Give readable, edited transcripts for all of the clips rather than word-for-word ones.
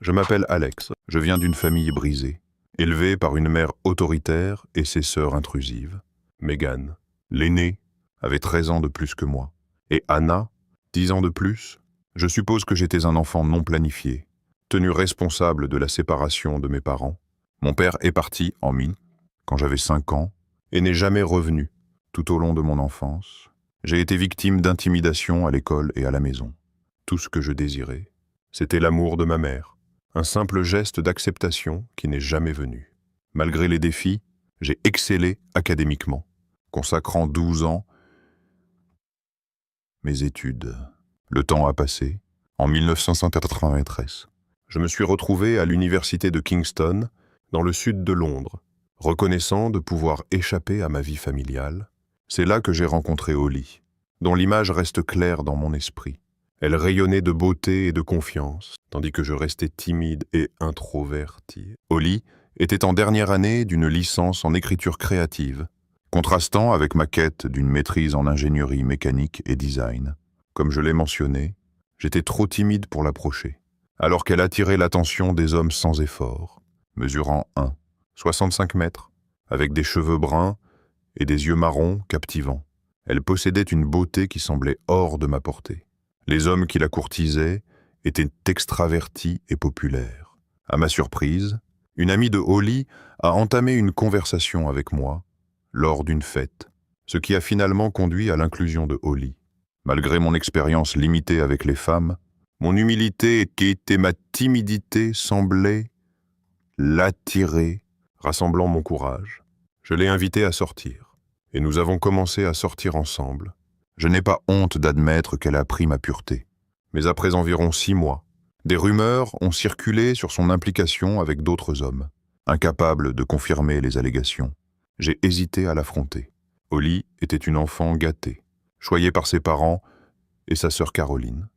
Je m'appelle Alex, je viens d'une famille brisée, élevée par une mère autoritaire et ses sœurs intrusives. Megan, l'aînée, avait 13 ans de plus que moi, et Anna, 10 ans de plus. Je suppose que j'étais un enfant non planifié, tenu responsable de la séparation de mes parents. Mon père est parti en mine quand j'avais 5 ans et n'est jamais revenu tout au long de mon enfance. J'ai été victime d'intimidation à l'école et à la maison. Tout ce que je désirais, c'était l'amour de ma mère, un simple geste d'acceptation qui n'est jamais venu. Malgré les défis, j'ai excellé académiquement, consacrant 12 ans mes études. Le temps a passé. En 1993, je me suis retrouvé à l'université de Kingston, dans le sud de Londres, reconnaissant de pouvoir échapper à ma vie familiale. C'est là que j'ai rencontré Holly, dont l'image reste claire dans mon esprit. Elle rayonnait de beauté et de confiance, tandis que je restais timide et introverti. Holly était en dernière année d'une licence en écriture créative, contrastant avec ma quête d'une maîtrise en ingénierie mécanique et design. Comme je l'ai mentionné, j'étais trop timide pour l'approcher, alors qu'elle attirait l'attention des hommes sans effort, mesurant 65 mètres, avec des cheveux bruns et des yeux marrons captivants. Elle possédait une beauté qui semblait hors de ma portée. Les hommes qui la courtisaient étaient extravertis et populaires. À ma surprise, une amie de Holly a entamé une conversation avec moi lors d'une fête, ce qui a finalement conduit à l'inclusion de Holly. Malgré mon expérience limitée avec les femmes, mon humilité et ma timidité semblaient l'attirer, rassemblant mon courage. Je l'ai invitée à sortir, et nous avons commencé à sortir ensemble. Je n'ai pas honte d'admettre qu'elle a pris ma pureté. Mais après environ 6 mois, des rumeurs ont circulé sur son implication avec d'autres hommes, incapables de confirmer les allégations. J'ai hésité à l'affronter. Holly était une enfant gâtée, choyée par ses parents et sa sœur Caroline.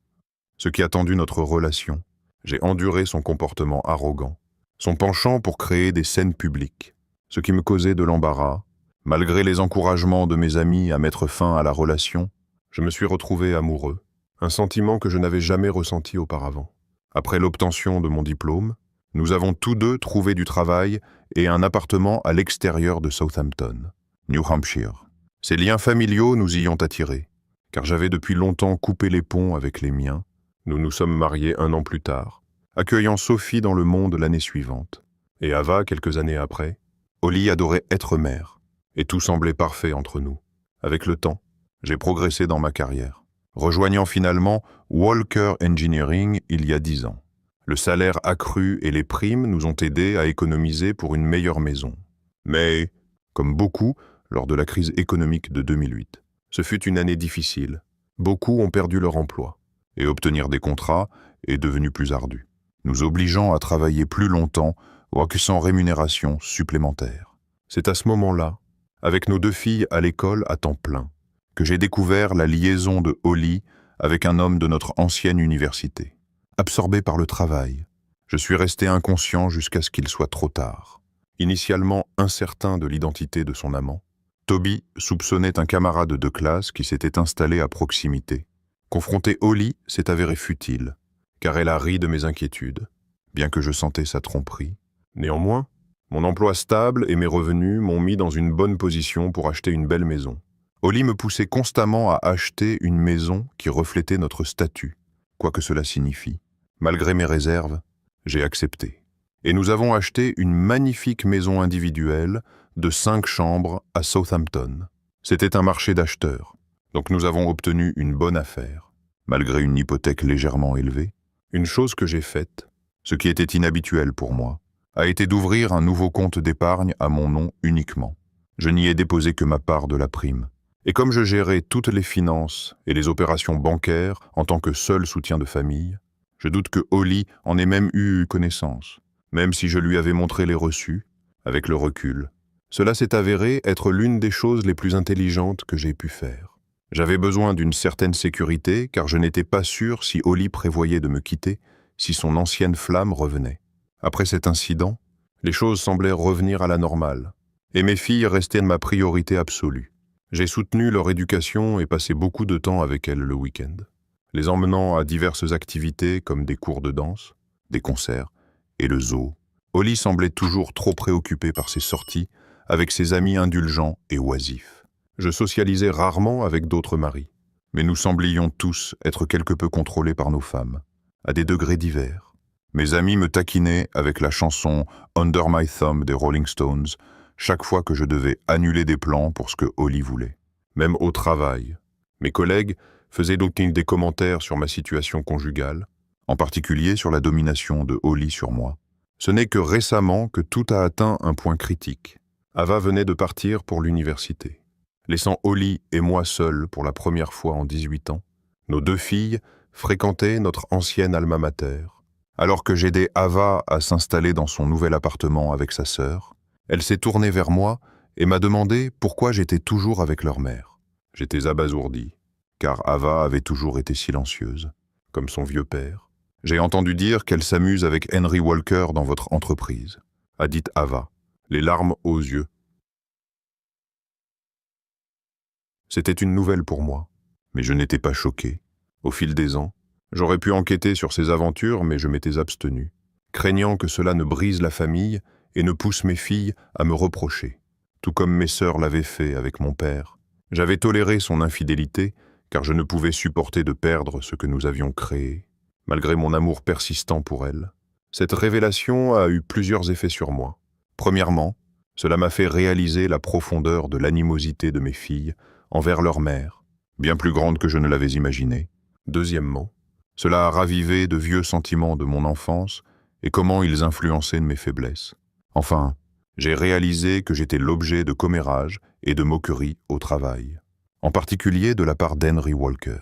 Ce qui a tendu notre relation, j'ai enduré son comportement arrogant, son penchant pour créer des scènes publiques, ce qui me causait de l'embarras. Malgré les encouragements de mes amis à mettre fin à la relation, je me suis retrouvé amoureux, un sentiment que je n'avais jamais ressenti auparavant. Après l'obtention de mon diplôme, nous avons tous deux trouvé du travail et un appartement à l'extérieur de Southampton, New Hampshire. Ces liens familiaux nous y ont attirés, car j'avais depuis longtemps coupé les ponts avec les miens. Nous nous sommes mariés 1 an plus tard, accueillant Sophie dans le monde l'année suivante. Et Ava, quelques années après, Holly adorait être mère, et tout semblait parfait entre nous. Avec le temps, j'ai progressé dans ma carrière, rejoignant finalement Walker Engineering il y a 10 ans. Le salaire accru et les primes nous ont aidés à économiser pour une meilleure maison. Mais, comme beaucoup, lors de la crise économique de 2008, ce fut une année difficile. Beaucoup ont perdu leur emploi, et obtenir des contrats est devenu plus ardu, nous obligeant à travailler plus longtemps ou sans rémunération supplémentaire. C'est à ce moment-là, avec nos 2 filles à l'école à temps plein, que j'ai découvert la liaison de Holly avec un homme de notre ancienne université. Absorbé par le travail, je suis resté inconscient jusqu'à ce qu'il soit trop tard. Initialement incertain de l'identité de son amant, Toby soupçonnait un camarade de classe qui s'était installé à proximité. Confronter Holly s'est avéré futile, car elle a ri de mes inquiétudes, bien que je sentais sa tromperie. Néanmoins, mon emploi stable et mes revenus m'ont mis dans une bonne position pour acheter une belle maison. Holly me poussait constamment à acheter une maison qui reflétait notre statut, quoi que cela signifie. Malgré mes réserves, j'ai accepté. Et nous avons acheté une magnifique maison individuelle de 5 chambres à Southampton. C'était un marché d'acheteurs, donc nous avons obtenu une bonne affaire, malgré une hypothèque légèrement élevée. Une chose que j'ai faite, ce qui était inhabituel pour moi, a été d'ouvrir un nouveau compte d'épargne à mon nom uniquement. Je n'y ai déposé que ma part de la prime. Et comme je gérais toutes les finances et les opérations bancaires en tant que seul soutien de famille, je doute que Holly en ait même eu connaissance, même si je lui avais montré les reçus, avec le recul. Cela s'est avéré être l'une des choses les plus intelligentes que j'ai pu faire. J'avais besoin d'une certaine sécurité car je n'étais pas sûr si Holly prévoyait de me quitter si son ancienne flamme revenait. Après cet incident, les choses semblaient revenir à la normale, et mes filles restaient ma priorité absolue. J'ai soutenu leur éducation et passé beaucoup de temps avec elles le week-end, les emmenant à diverses activités comme des cours de danse, des concerts Et le zoo. Holly semblait toujours trop préoccupée par ses sorties avec ses amis indulgents et oisifs. Je socialisais rarement avec d'autres maris, mais nous semblions tous être quelque peu contrôlés par nos femmes, à des degrés divers. Mes amis me taquinaient avec la chanson Under My Thumb des Rolling Stones chaque fois que je devais annuler des plans pour ce que Holly voulait. Même au travail, mes collègues faisaient donc des commentaires sur ma situation conjugale, en particulier sur la domination de Holly sur moi. Ce n'est que récemment que tout a atteint un point critique. Ava venait de partir pour l'université, laissant Holly et moi seuls pour la première fois en 18 ans. Nos 2 filles fréquentaient notre ancienne alma mater. Alors que j'aidais Ava à s'installer dans son nouvel appartement avec sa sœur, elle s'est tournée vers moi et m'a demandé pourquoi j'étais toujours avec leur mère. J'étais abasourdi, car Ava avait toujours été silencieuse, comme son vieux père. J'ai entendu dire qu'elle s'amuse avec Henry Walker dans votre entreprise, a dit Ava, les larmes aux yeux. C'était une nouvelle pour moi, mais je n'étais pas choqué. Au fil des ans, j'aurais pu enquêter sur ses aventures, mais je m'étais abstenu, craignant que cela ne brise la famille et ne pousse mes filles à me reprocher, tout comme mes sœurs l'avaient fait avec mon père. J'avais toléré son infidélité, car je ne pouvais supporter de perdre ce que nous avions créé, malgré mon amour persistant pour elle. Cette révélation a eu plusieurs effets sur moi. Premièrement, cela m'a fait réaliser la profondeur de l'animosité de mes filles envers leur mère, bien plus grande que je ne l'avais imaginé. Deuxièmement, cela a ravivé de vieux sentiments de mon enfance et comment ils influençaient mes faiblesses. Enfin, j'ai réalisé que j'étais l'objet de commérages et de moqueries au travail, en particulier de la part d'Henry Walker,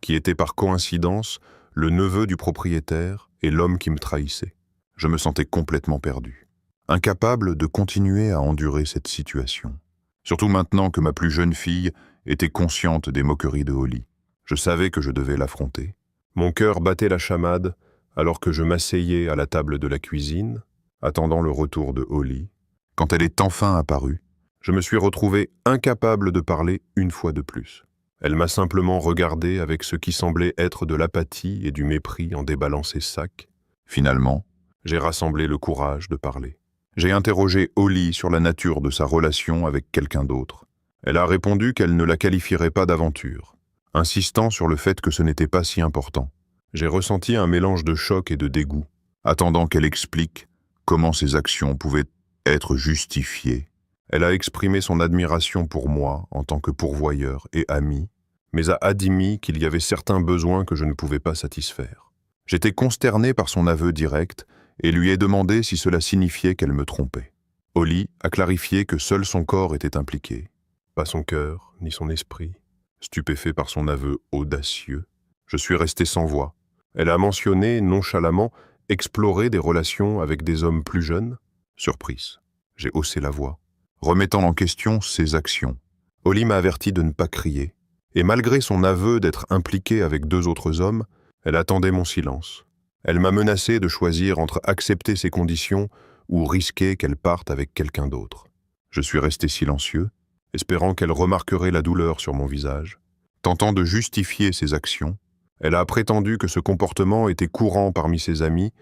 qui était par coïncidence le neveu du propriétaire et l'homme qui me trahissait. Je me sentais complètement perdu, incapable de continuer à endurer cette situation. Surtout maintenant que ma plus jeune fille était consciente des moqueries de Holly. Je savais que je devais l'affronter. Mon cœur battait la chamade alors que je m'asseyais à la table de la cuisine, attendant le retour de Holly. Quand elle est enfin apparue, je me suis retrouvé incapable de parler une fois de plus. Elle m'a simplement regardé avec ce qui semblait être de l'apathie et du mépris en déballant ses sacs. Finalement, j'ai rassemblé le courage de parler. J'ai interrogé Holly sur la nature de sa relation avec quelqu'un d'autre. Elle a répondu qu'elle ne la qualifierait pas d'aventure, insistant sur le fait que ce n'était pas si important. J'ai ressenti un mélange de choc et de dégoût, attendant qu'elle explique comment ses actions pouvaient être justifiées. Elle a exprimé son admiration pour moi en tant que pourvoyeur et ami, mais a admis qu'il y avait certains besoins que je ne pouvais pas satisfaire. J'étais consterné par son aveu direct et lui ai demandé si cela signifiait qu'elle me trompait. Holly a clarifié que seul son corps était impliqué, pas son cœur ni son esprit. Stupéfait par son aveu audacieux, je suis resté sans voix. Elle a mentionné nonchalamment explorer des relations avec des hommes plus jeunes. Surprise, j'ai haussé la voix, remettant en question ses actions. Holly m'a averti de ne pas crier, et malgré son aveu d'être impliquée avec 2 autres hommes, elle attendait mon silence. Elle m'a menacé de choisir entre accepter ses conditions ou risquer qu'elle parte avec quelqu'un d'autre. Je suis resté silencieux, espérant qu'elle remarquerait la douleur sur mon visage. Tentant de justifier ses actions, elle a prétendu que ce comportement était courant parmi ses amis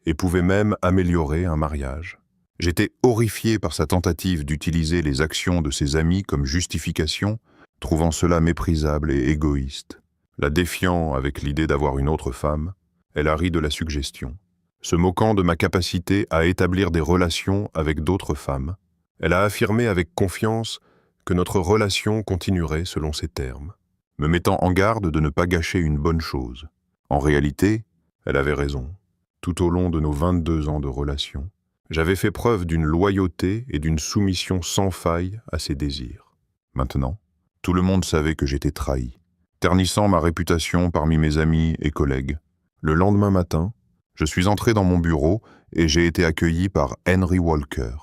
et pouvait même améliorer un mariage. J'étais horrifié par sa tentative d'utiliser les actions de ses amis comme justification, trouvant cela méprisable et égoïste. La défiant avec l'idée d'avoir une autre femme, elle a ri de la suggestion, se moquant de ma capacité à établir des relations avec d'autres femmes. Elle a affirmé avec confiance que notre relation continuerait selon ses termes, me mettant en garde de ne pas gâcher une bonne chose. En réalité, elle avait raison. Tout au long de nos 22 ans de relation, j'avais fait preuve d'une loyauté et d'une soumission sans faille à ses désirs. Maintenant, tout le monde savait que j'étais trahi, ternissant ma réputation parmi mes amis et collègues. Le lendemain matin, je suis entré dans mon bureau et j'ai été accueilli par Henry Walker,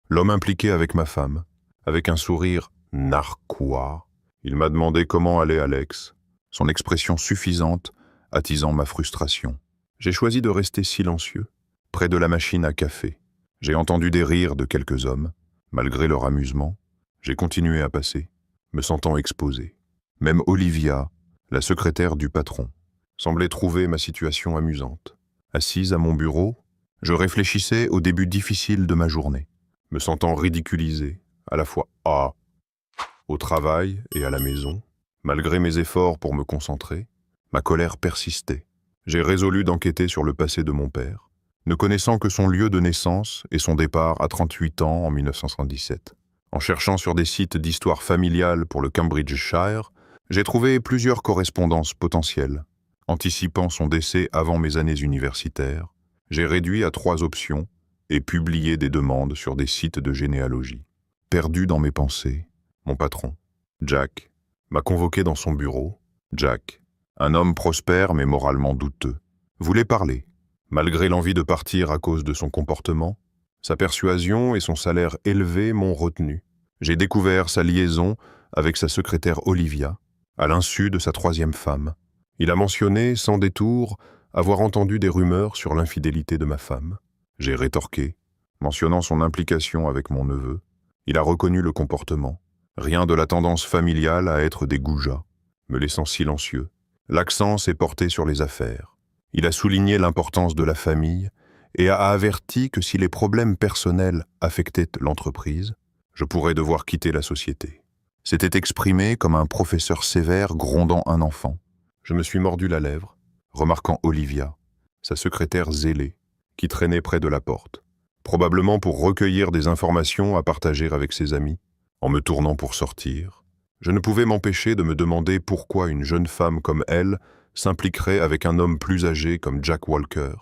l'homme impliqué avec ma femme. Avec un sourire narquois, il m'a demandé comment allait Alex, son expression suffisante attisant ma frustration. J'ai choisi de rester silencieux, près de la machine à café. J'ai entendu des rires de quelques hommes. Malgré leur amusement, j'ai continué à passer, me sentant exposé. Même Olivia, la secrétaire du patron, semblait trouver ma situation amusante. Assise à mon bureau, Je réfléchissais au début difficile de ma journée, me sentant ridiculisé, à la fois au travail et à la maison. Malgré mes efforts pour me concentrer, ma colère persistait. J'ai résolu d'enquêter sur le passé de mon père, ne connaissant que son lieu de naissance et son départ à 38 ans en 1977. En cherchant sur des sites d'histoire familiale pour le Cambridgeshire, j'ai trouvé plusieurs correspondances potentielles. Anticipant son décès avant mes années universitaires, j'ai réduit à 3 options et publié des demandes sur des sites de généalogie. Perdu dans mes pensées, mon patron, Jack, m'a convoqué dans son bureau. Jack, un homme prospère mais moralement douteux, voulait parler. Malgré l'envie de partir à cause de son comportement, sa persuasion et son salaire élevé m'ont retenu. J'ai découvert sa liaison avec sa secrétaire Olivia, à l'insu de sa 3e femme. Il a mentionné, sans détour, avoir entendu des rumeurs sur l'infidélité de ma femme. J'ai rétorqué, mentionnant son implication avec mon neveu. Il a reconnu le comportement. Rien de la tendance familiale à être des goujats, me laissant silencieux. L'accent s'est porté sur les affaires. Il a souligné l'importance de la famille et a averti que si les problèmes personnels affectaient l'entreprise, je pourrais devoir quitter la société. C'était exprimé comme un professeur sévère grondant un enfant. Je me suis mordu la lèvre, remarquant Olivia, sa secrétaire zélée, qui traînait près de la porte, probablement pour recueillir des informations à partager avec ses amis. En me tournant pour sortir, je ne pouvais m'empêcher de me demander pourquoi une jeune femme comme elle s'impliquerait avec un homme plus âgé comme Jack Walker.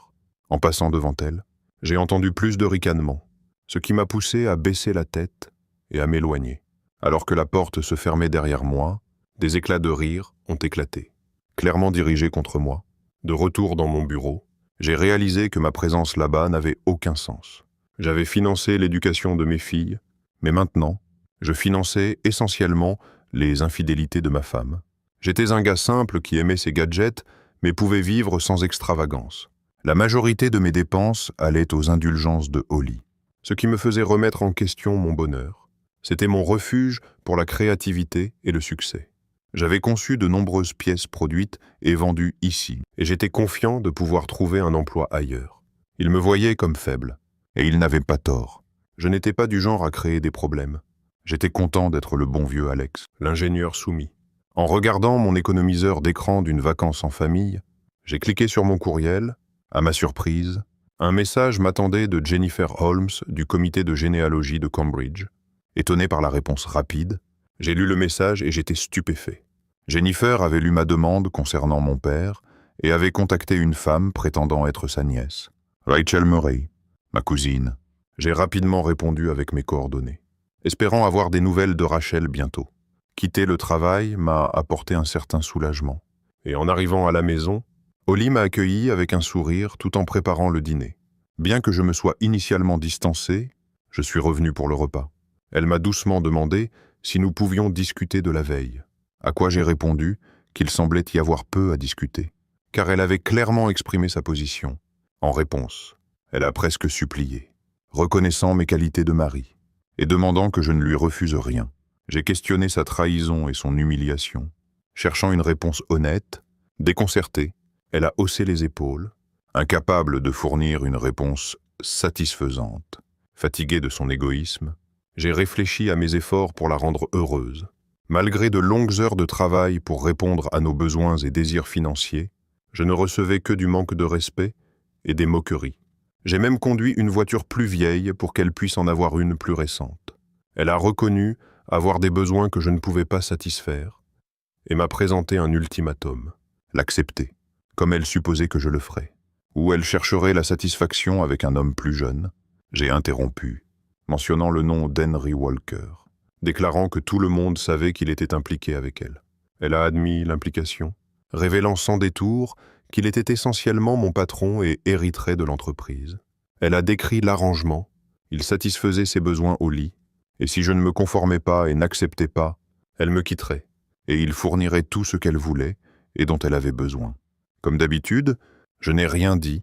En passant devant elle, j'ai entendu plus de ricanements, ce qui m'a poussé à baisser la tête et à m'éloigner. Alors que la porte se fermait derrière moi, des éclats de rire ont éclaté, clairement dirigés contre moi. De retour dans mon bureau, j'ai réalisé que ma présence là-bas n'avait aucun sens. J'avais financé l'éducation de mes filles, mais maintenant, je finançais essentiellement les infidélités de ma femme. J'étais un gars simple qui aimait ses gadgets, mais pouvait vivre sans extravagance. La majorité de mes dépenses allaient aux indulgences de Holly, ce qui me faisait remettre en question mon bonheur. C'était mon refuge pour la créativité et le succès. J'avais conçu de nombreuses pièces produites et vendues ici, et j'étais confiant de pouvoir trouver un emploi ailleurs. Il me voyait comme faible, et il n'avait pas tort. Je n'étais pas du genre à créer des problèmes. J'étais content d'être le bon vieux Alex, l'ingénieur soumis. En regardant mon économiseur d'écran d'une vacance en famille, j'ai cliqué sur mon courriel. À ma surprise, un message m'attendait de Jennifer Holmes du comité de généalogie de Cambridge. Étonné par la réponse rapide, j'ai lu le message et j'étais stupéfait. Jennifer avait lu ma demande concernant mon père et avait contacté une femme prétendant être sa nièce, Rachel Murray, ma cousine. J'ai rapidement répondu avec mes coordonnées, espérant avoir des nouvelles de Rachel bientôt. Quitter le travail m'a apporté un certain soulagement. Et en arrivant à la maison, Holly m'a accueilli avec un sourire tout en préparant le dîner. Bien que je me sois initialement distancé, je suis revenu pour le repas. Elle m'a doucement demandé si nous pouvions discuter de la veille, à quoi j'ai répondu qu'il semblait y avoir peu à discuter, car elle avait clairement exprimé sa position. En réponse, elle a presque supplié, reconnaissant mes qualités de mari, et demandant que je ne lui refuse rien. J'ai questionné sa trahison et son humiliation. Cherchant une réponse honnête, déconcertée, elle a haussé les épaules, incapable de fournir une réponse satisfaisante. Fatigué de son égoïsme, j'ai réfléchi à mes efforts pour la rendre heureuse. Malgré de longues heures de travail pour répondre à nos besoins et désirs financiers, je ne recevais que du manque de respect et des moqueries. J'ai même conduit une voiture plus vieille pour qu'elle puisse en avoir une plus récente. Elle a reconnu avoir des besoins que je ne pouvais pas satisfaire et m'a présenté un ultimatum, l'accepter, comme elle supposait que je le ferais. Ou elle chercherait la satisfaction avec un homme plus jeune. J'ai interrompu, mentionnant le nom d'Henry Walker, déclarant que tout le monde savait qu'il était impliqué avec elle. Elle a admis l'implication, révélant sans détour qu'il était essentiellement mon patron et hériterait de l'entreprise. Elle a décrit l'arrangement, il satisfaisait ses besoins au lit, et si je ne me conformais pas et n'acceptais pas, elle me quitterait, et il fournirait tout ce qu'elle voulait et dont elle avait besoin. Comme d'habitude, je n'ai rien dit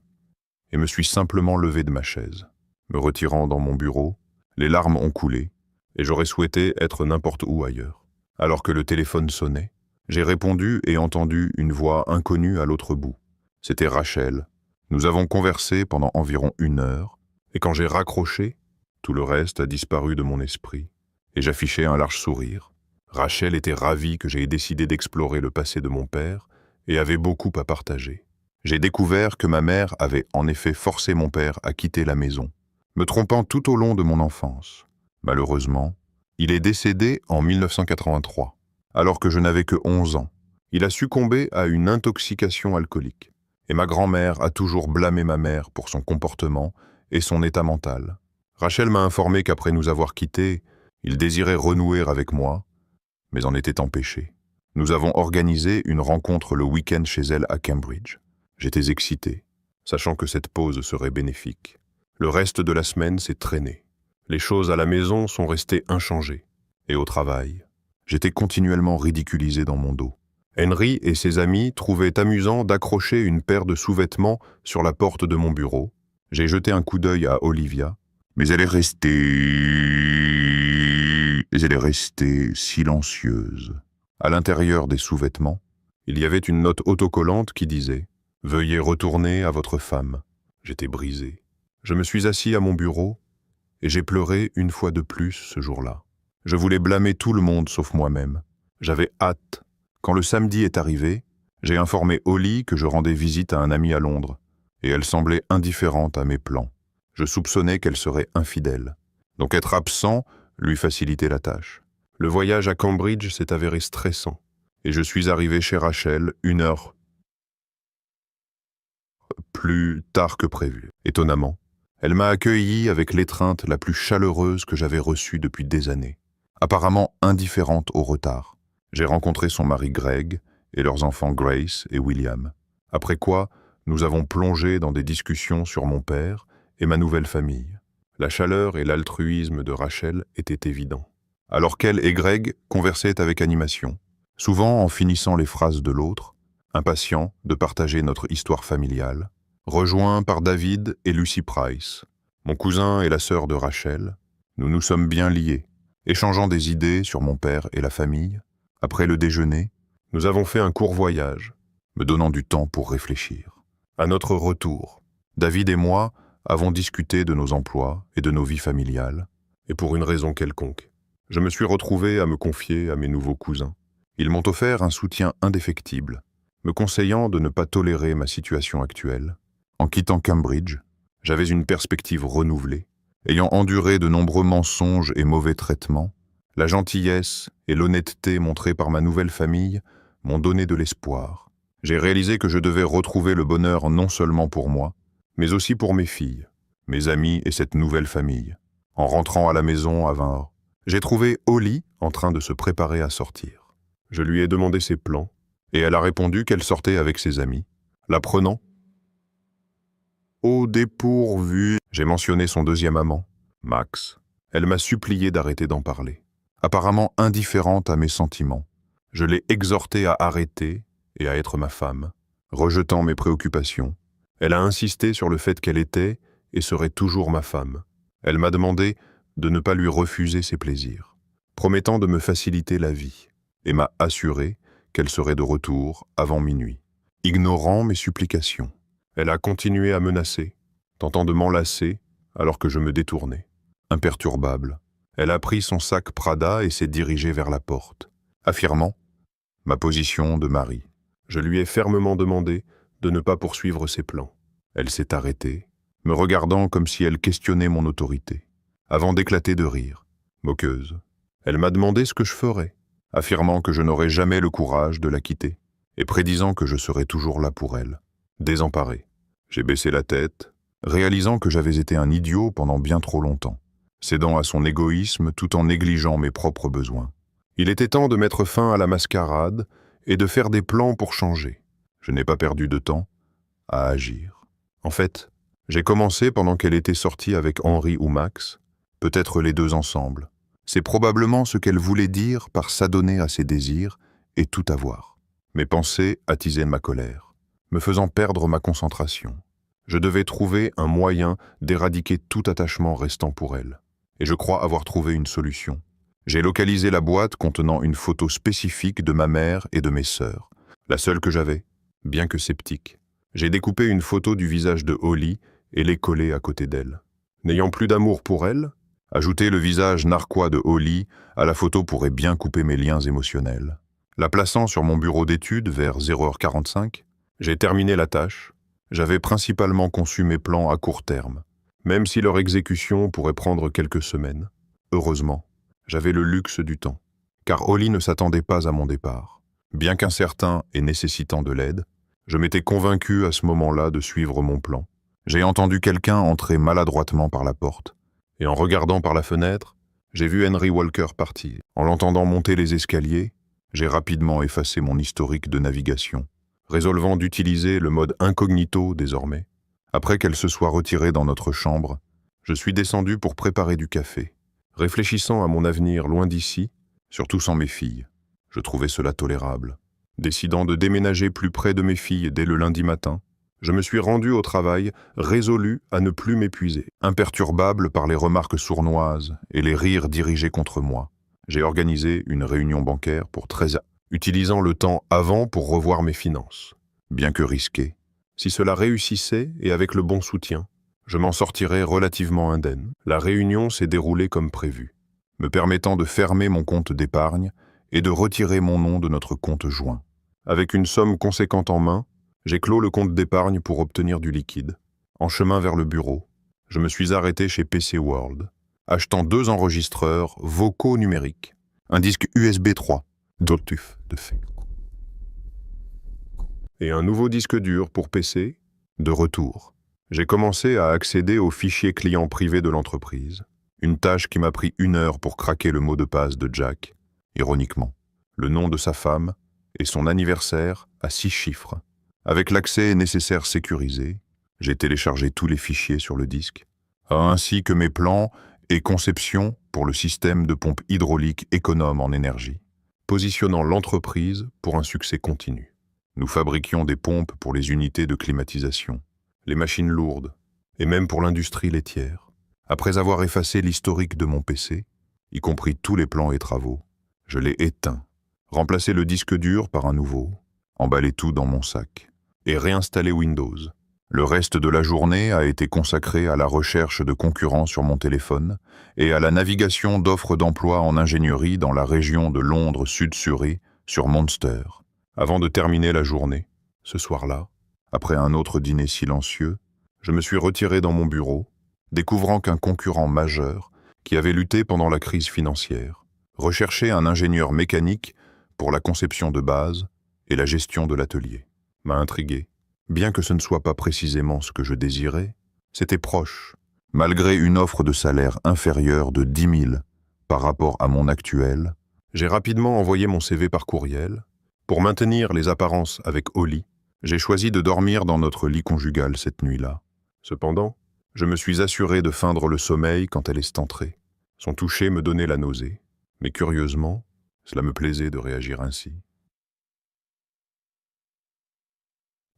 et me suis simplement levé de ma chaise. Me retirant dans mon bureau, les larmes ont coulé et j'aurais souhaité être n'importe où ailleurs. Alors que le téléphone sonnait, j'ai répondu et entendu une voix inconnue à l'autre bout. C'était Rachel, Nous avons conversé pendant environ 1 heure, et quand j'ai raccroché, tout le reste a disparu de mon esprit, et j'affichais un large sourire. Rachel était ravie que j'ai décidé d'explorer le passé de mon père et avait beaucoup à partager. J'ai découvert que ma mère avait en effet forcé mon père à quitter la maison, me trompant tout au long de mon enfance. Malheureusement, il est décédé en 1983, alors que je n'avais que 11 ans. Il a succombé à une intoxication alcoolique, et ma grand-mère a toujours blâmé ma mère pour son comportement et son état mental. Rachel m'a informé qu'après nous avoir quittés, il désirait renouer avec moi, mais en était empêché. Nous avons organisé une rencontre le week-end chez elle à Cambridge. J'étais excité, sachant que cette pause serait bénéfique. Le reste de la semaine s'est traîné. Les choses à la maison sont restées inchangées. Et au travail, j'étais continuellement ridiculisé dans mon dos. Henry et ses amis trouvaient amusant d'accrocher une paire de sous-vêtements sur la porte de mon bureau. J'ai jeté un coup d'œil à Olivia, mais elle est restée silencieuse. À l'intérieur des sous-vêtements, il y avait une note autocollante qui disait « Veuillez retourner à votre femme ». J'étais brisé. Je me suis assis à mon bureau et j'ai pleuré une fois de plus ce jour-là. Je voulais blâmer tout le monde sauf moi-même. J'avais hâte. Quand le samedi est arrivé, j'ai informé Holly que je rendais visite à un ami à Londres, et elle semblait indifférente à mes plans. Je soupçonnais qu'elle serait infidèle. Donc être absent lui facilitait la tâche. Le voyage à Cambridge s'est avéré stressant, et je suis arrivé chez Rachel 1 heure plus tard que prévu. Étonnamment, elle m'a accueilli avec l'étreinte la plus chaleureuse que j'avais reçue depuis des années. Apparemment indifférente au retard. J'ai rencontré son mari Greg et leurs enfants Grace et William. Après quoi, nous avons plongé dans des discussions sur mon père et ma nouvelle famille. La chaleur et l'altruisme de Rachel étaient évidents. Alors qu'elle et Greg conversaient avec animation, souvent en finissant les phrases de l'autre, impatients de partager notre histoire familiale, rejoints par David et Lucy Price, mon cousin et la sœur de Rachel, nous nous sommes bien liés, échangeant des idées sur mon père et la famille. Après le déjeuner, nous avons fait un court voyage, me donnant du temps pour réfléchir. À notre retour, David et moi avons discuté de nos emplois et de nos vies familiales, et pour une raison quelconque, je me suis retrouvé à me confier à mes nouveaux cousins. Ils m'ont offert un soutien indéfectible, me conseillant de ne pas tolérer ma situation actuelle. En quittant Cambridge, j'avais une perspective renouvelée. Ayant enduré de nombreux mensonges et mauvais traitements, la gentillesse et l'honnêteté montrées par ma nouvelle famille m'ont donné de l'espoir. J'ai réalisé que je devais retrouver le bonheur non seulement pour moi, mais aussi pour mes filles, mes amis et cette nouvelle famille. En rentrant à la maison à 20 heures, j'ai trouvé Holly en train de se préparer à sortir. Je lui ai demandé ses plans, et elle a répondu qu'elle sortait avec ses amis. La prenant au dépourvu, j'ai mentionné son deuxième amant, Max. Elle m'a supplié d'arrêter d'en parler. Apparemment indifférente à mes sentiments, je l'ai exhortée à arrêter et à être ma femme. Rejetant mes préoccupations, elle a insisté sur le fait qu'elle était et serait toujours ma femme. Elle m'a demandé de ne pas lui refuser ses plaisirs, promettant de me faciliter la vie, et m'a assuré qu'elle serait de retour avant minuit. Ignorant mes supplications, elle a continué à menacer, tentant de m'enlacer alors que je me détournais. Imperturbable, elle a pris son sac Prada et s'est dirigée vers la porte, affirmant ma position de mari. Je lui ai fermement demandé de ne pas poursuivre ses plans. Elle s'est arrêtée, me regardant comme si elle questionnait mon autorité, avant d'éclater de rire, moqueuse. Elle m'a demandé ce que je ferais, affirmant que je n'aurais jamais le courage de la quitter, et prédisant que je serais toujours là pour elle. Désemparé, j'ai baissé la tête, réalisant que j'avais été un idiot pendant bien trop longtemps, cédant à son égoïsme tout en négligeant mes propres besoins. Il était temps de mettre fin à la mascarade et de faire des plans pour changer. Je n'ai pas perdu de temps à agir. En fait, j'ai commencé pendant qu'elle était sortie avec Henry ou Max, peut-être les deux ensemble. C'est probablement ce qu'elle voulait dire par s'adonner à ses désirs et tout avoir. Mes pensées attisaient ma colère, me faisant perdre ma concentration. Je devais trouver un moyen d'éradiquer tout attachement restant pour elle. Et je crois avoir trouvé une solution. J'ai localisé la boîte contenant une photo spécifique de ma mère et de mes sœurs, la seule que j'avais, bien que sceptique. J'ai découpé une photo du visage de Holly et l'ai collée à côté d'elle. N'ayant plus d'amour pour elle, ajouter le visage narquois de Holly à la photo pourrait bien couper mes liens émotionnels. La plaçant sur mon bureau d'études vers 0h45, j'ai terminé la tâche. J'avais principalement conçu mes plans à court terme, même si leur exécution pourrait prendre quelques semaines. Heureusement, j'avais le luxe du temps, car Holly ne s'attendait pas à mon départ. Bien qu'incertain et nécessitant de l'aide, je m'étais convaincu à ce moment-là de suivre mon plan. J'ai entendu quelqu'un entrer maladroitement par la porte, et en regardant par la fenêtre, j'ai vu Henry Walker partir. En l'entendant monter les escaliers, j'ai rapidement effacé mon historique de navigation, résolvant d'utiliser le mode incognito désormais. Après qu'elle se soit retirée dans notre chambre, je suis descendu pour préparer du café, réfléchissant à mon avenir loin d'ici, surtout sans mes filles. Je trouvais cela tolérable. Décidant de déménager plus près de mes filles dès le lundi matin, je me suis rendu au travail, résolu à ne plus m'épuiser. Imperturbable par les remarques sournoises et les rires dirigés contre moi, j'ai organisé une réunion bancaire pour 13h, utilisant le temps avant pour revoir mes finances. Bien que risqué, si cela réussissait et avec le bon soutien, je m'en sortirais relativement indemne. La réunion s'est déroulée comme prévu, me permettant de fermer mon compte d'épargne et de retirer mon nom de notre compte joint. Avec une somme conséquente en main, j'ai clos le compte d'épargne pour obtenir du liquide. En chemin vers le bureau, je me suis arrêté chez PC World, achetant 2 enregistreurs vocaux numériques, un disque USB 3, Bluetooth de fait, et un nouveau disque dur pour PC, de retour. J'ai commencé à accéder aux fichiers clients privés de l'entreprise, une tâche qui m'a pris 1 heure pour craquer le mot de passe de Jack, ironiquement, le nom de sa femme et son anniversaire à 6 chiffres. Avec l'accès nécessaire sécurisé, j'ai téléchargé tous les fichiers sur le disque, ainsi que mes plans et conceptions pour le système de pompe hydraulique économe en énergie, positionnant l'entreprise pour un succès continu. Nous fabriquions des pompes pour les unités de climatisation, les machines lourdes, et même pour l'industrie laitière. Après avoir effacé l'historique de mon PC, y compris tous les plans et travaux, je l'ai éteint, remplacé le disque dur par un nouveau, emballé tout dans mon sac, et réinstallé Windows. Le reste de la journée a été consacré à la recherche de concurrents sur mon téléphone et à la navigation d'offres d'emploi en ingénierie dans la région de Londres-Sud-Surrey sur Monster. Avant de terminer la journée, ce soir-là, après un autre dîner silencieux, je me suis retiré dans mon bureau, découvrant qu'un concurrent majeur, qui avait lutté pendant la crise financière, recherchait un ingénieur mécanique pour la conception de base et la gestion de l'atelier. M'a intrigué. Bien que ce ne soit pas précisément ce que je désirais, c'était proche, malgré une offre de salaire inférieure de 10 000 par rapport à mon actuel. J'ai rapidement envoyé mon CV par courriel. Pour maintenir les apparences avec Holly, j'ai choisi de dormir dans notre lit conjugal cette nuit-là. Cependant, je me suis assuré de feindre le sommeil quand elle est entrée. Son toucher me donnait la nausée, mais curieusement, cela me plaisait de réagir ainsi.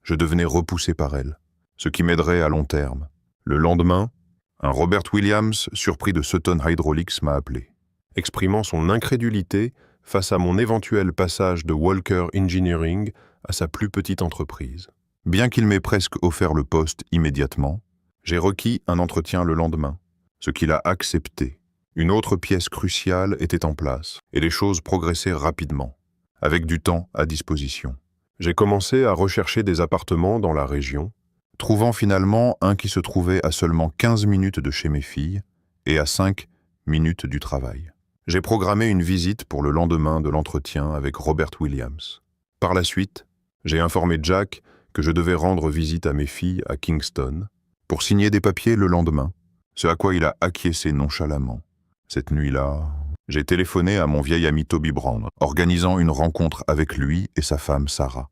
Je devenais repoussé par elle, ce qui m'aiderait à long terme. Le lendemain, un Robert Williams, surpris de Sutton Hydraulics, m'a appelé, exprimant son incrédulité face à mon éventuel passage de Walker Engineering à sa plus petite entreprise. Bien qu'il m'ait presque offert le poste immédiatement, j'ai requis un entretien le lendemain, ce qu'il a accepté. Une autre pièce cruciale était en place, et les choses progressaient rapidement, avec du temps à disposition. J'ai commencé à rechercher des appartements dans la région, trouvant finalement un qui se trouvait à seulement 15 minutes de chez mes filles et à 5 minutes du travail. J'ai programmé une visite pour le lendemain de l'entretien avec Robert Williams. Par la suite, j'ai informé Jack que je devais rendre visite à mes filles à Kingston pour signer des papiers le lendemain, ce à quoi il a acquiescé nonchalamment. Cette nuit-là, j'ai téléphoné à mon vieil ami Toby Brown, organisant une rencontre avec lui et sa femme Sarah.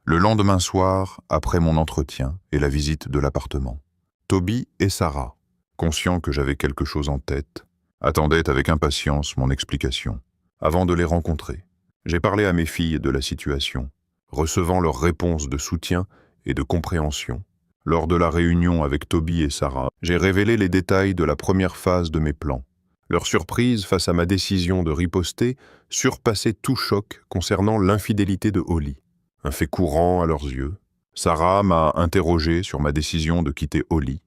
Le lendemain soir, après mon entretien et la visite de l'appartement, Toby et Sarah, conscients que j'avais quelque chose en tête, attendaient avec impatience mon explication. Avant de les rencontrer, j'ai parlé à mes filles de la situation, recevant leurs réponses de soutien et de compréhension. Lors de la réunion avec Toby et Sarah, j'ai révélé les détails de la première phase de mes plans. Leur surprise face à ma décision de riposter surpassait tout choc concernant l'infidélité de Holly, un fait courant à leurs yeux, Sarah m'a interrogé sur ma décision de quitter Holly,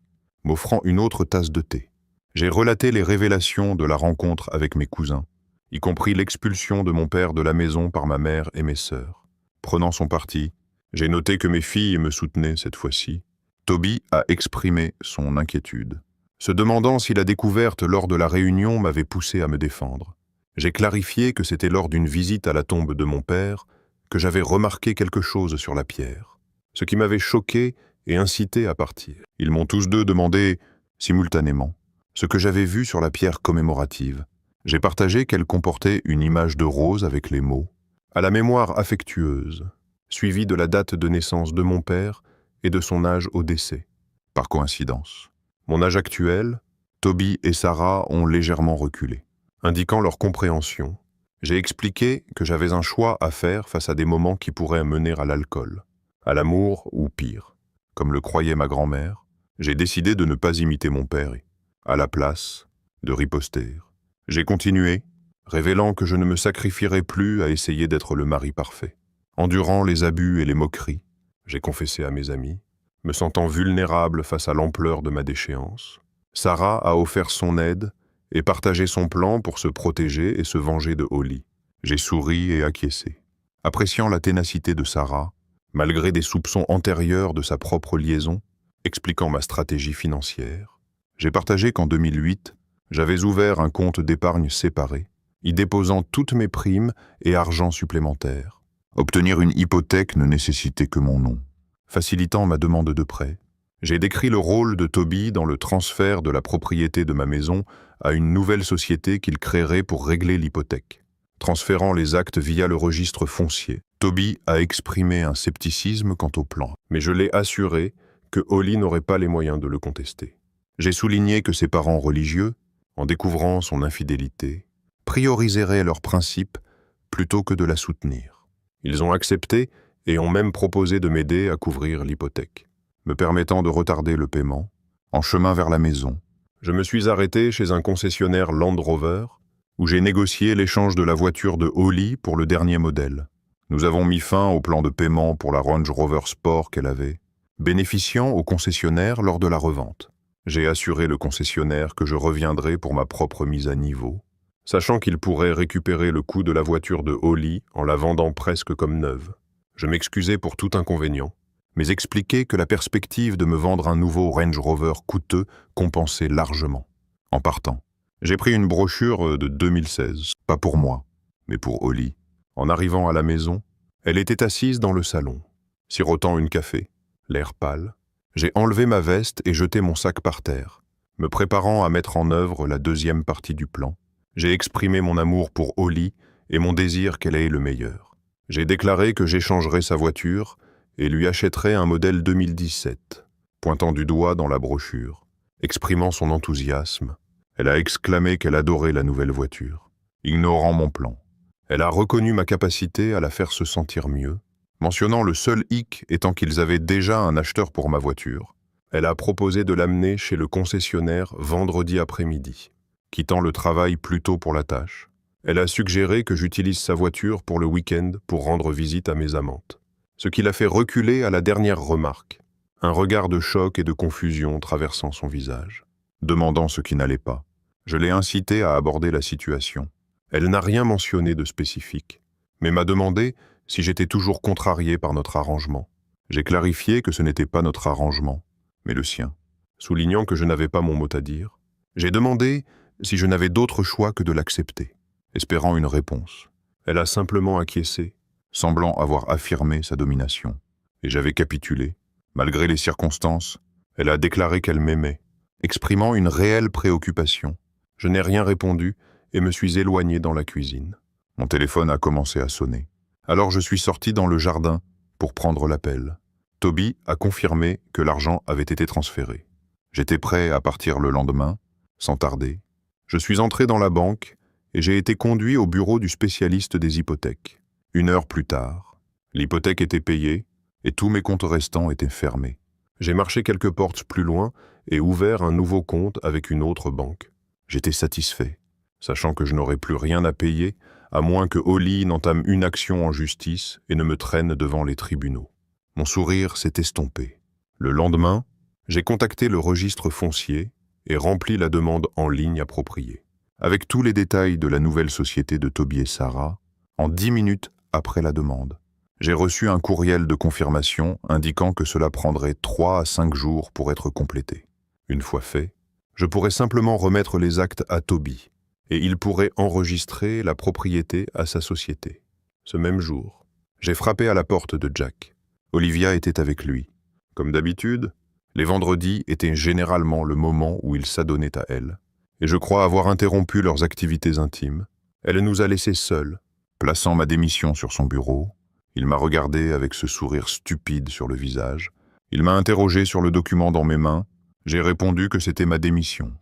m'offrant une autre tasse de thé. J'ai relaté les révélations de la rencontre avec mes cousins, y compris l'expulsion de mon père de la maison par ma mère et mes sœurs. Prenant son parti, j'ai noté que mes filles me soutenaient cette fois-ci. Toby a exprimé son inquiétude, se demandant si la découverte lors de la réunion m'avait poussé à me défendre. J'ai clarifié que c'était lors d'une visite à la tombe de mon père que j'avais remarqué quelque chose sur la pierre, ce qui m'avait choqué et incité à partir. Ils m'ont tous deux demandé, simultanément, ce que j'avais vu sur la pierre commémorative. J'ai partagé qu'elle comportait une image de rose avec les mots « à la mémoire affectueuse », suivie de la date de naissance de mon père et de son âge au décès. Par coïncidence, mon âge actuel, Toby et Sarah ont légèrement reculé. Indiquant leur compréhension, j'ai expliqué que j'avais un choix à faire face à des moments qui pourraient mener à l'alcool, à l'amour ou pire. Comme le croyait ma grand-mère, j'ai décidé de ne pas imiter mon père et, à la place, de riposter. J'ai continué, révélant que je ne me sacrifierais plus à essayer d'être le mari parfait. Endurant les abus et les moqueries, j'ai confessé à mes amis, me sentant vulnérable face à l'ampleur de ma déchéance. Sarah a offert son aide et partagé son plan pour se protéger et se venger de Holly. J'ai souri et acquiescé. Appréciant la ténacité de Sarah, malgré des soupçons antérieurs de sa propre liaison, expliquant ma stratégie financière, j'ai partagé qu'en 2008, j'avais ouvert un compte d'épargne séparé, y déposant toutes mes primes et argent supplémentaires. Obtenir une hypothèque ne nécessitait que mon nom. Facilitant ma demande de prêt, j'ai décrit le rôle de Toby dans le transfert de la propriété de ma maison à une nouvelle société qu'il créerait pour régler l'hypothèque. Transférant les actes via le registre foncier, Toby a exprimé un scepticisme quant au plan, mais je l'ai assuré que Holly n'aurait pas les moyens de le contester. J'ai souligné que ses parents religieux, en découvrant son infidélité, prioriseraient leurs principes plutôt que de la soutenir. Ils ont accepté et ont même proposé de m'aider à couvrir l'hypothèque, me permettant de retarder le paiement. En chemin vers la maison, je me suis arrêté chez un concessionnaire Land Rover où j'ai négocié l'échange de la voiture de Holly pour le dernier modèle. Nous avons mis fin au plan de paiement pour la Range Rover Sport qu'elle avait, bénéficiant au concessionnaire lors de la revente. J'ai assuré le concessionnaire que je reviendrai pour ma propre mise à niveau, sachant qu'il pourrait récupérer le coût de la voiture de Holly en la vendant presque comme neuve. Je m'excusais pour tout inconvénient, mais expliquais que la perspective de me vendre un nouveau Range Rover coûteux compensait largement. En partant, j'ai pris une brochure de 2016, pas pour moi, mais pour Holly. En arrivant à la maison, elle était assise dans le salon, sirotant une café, l'air pâle. J'ai enlevé ma veste et jeté mon sac par terre, me préparant à mettre en œuvre la deuxième partie du plan. J'ai exprimé mon amour pour Holly et mon désir qu'elle ait le meilleur. J'ai déclaré que j'échangerais sa voiture et lui achèterais un modèle 2017, pointant du doigt dans la brochure. Exprimant son enthousiasme, elle a exclamé qu'elle adorait la nouvelle voiture, ignorant mon plan. Elle a reconnu ma capacité à la faire se sentir mieux, mentionnant le seul hic étant qu'ils avaient déjà un acheteur pour ma voiture. Elle a proposé de l'amener chez le concessionnaire vendredi après-midi, quittant le travail plus tôt pour la tâche. Elle a suggéré que j'utilise sa voiture pour le week-end pour rendre visite à mes amantes, ce qui l'a fait reculer à la dernière remarque, un regard de choc et de confusion traversant son visage. Demandant ce qui n'allait pas, je l'ai incitée à aborder la situation. Elle n'a rien mentionné de spécifique, mais m'a demandé si j'étais toujours contrarié par notre arrangement. J'ai clarifié que ce n'était pas notre arrangement, mais le sien. Soulignant que je n'avais pas mon mot à dire, j'ai demandé si je n'avais d'autre choix que de l'accepter, espérant une réponse. Elle a simplement acquiescé, semblant avoir affirmé sa domination. Et j'avais capitulé. Malgré les circonstances, elle a déclaré qu'elle m'aimait, exprimant une réelle préoccupation. Je n'ai rien répondu et me suis éloigné dans la cuisine. Mon téléphone a commencé à sonner. Alors je suis sorti dans le jardin pour prendre l'appel. Toby a confirmé que l'argent avait été transféré. J'étais prêt à partir le lendemain, sans tarder. Je suis entré dans la banque et j'ai été conduit au bureau du spécialiste des hypothèques. 1 heure plus tard, l'hypothèque était payée et tous mes comptes restants étaient fermés. J'ai marché quelques portes plus loin et ouvert un nouveau compte avec une autre banque. J'étais satisfait, sachant que je n'aurais plus rien à payer, à moins que Holly n'entame une action en justice et ne me traîne devant les tribunaux. Mon sourire s'est estompé. Le lendemain, j'ai contacté le registre foncier et rempli la demande en ligne appropriée, avec tous les détails de la nouvelle société de Toby et Sarah, en 10 minutes après la demande. J'ai reçu un courriel de confirmation indiquant que cela prendrait 3 à 5 jours pour être complété. Une fois fait, je pourrais simplement remettre les actes à Toby, et il pourrait enregistrer la propriété à sa société. Ce même jour, j'ai frappé à la porte de Jack. Olivia était avec lui. Comme d'habitude, les vendredis étaient généralement le moment où il s'adonnait à elle, et je crois avoir interrompu leurs activités intimes. Elle nous a laissés seuls. Plaçant ma démission sur son bureau, il m'a regardé avec ce sourire stupide sur le visage. Il m'a interrogé sur le document dans mes mains. J'ai répondu que c'était ma démission,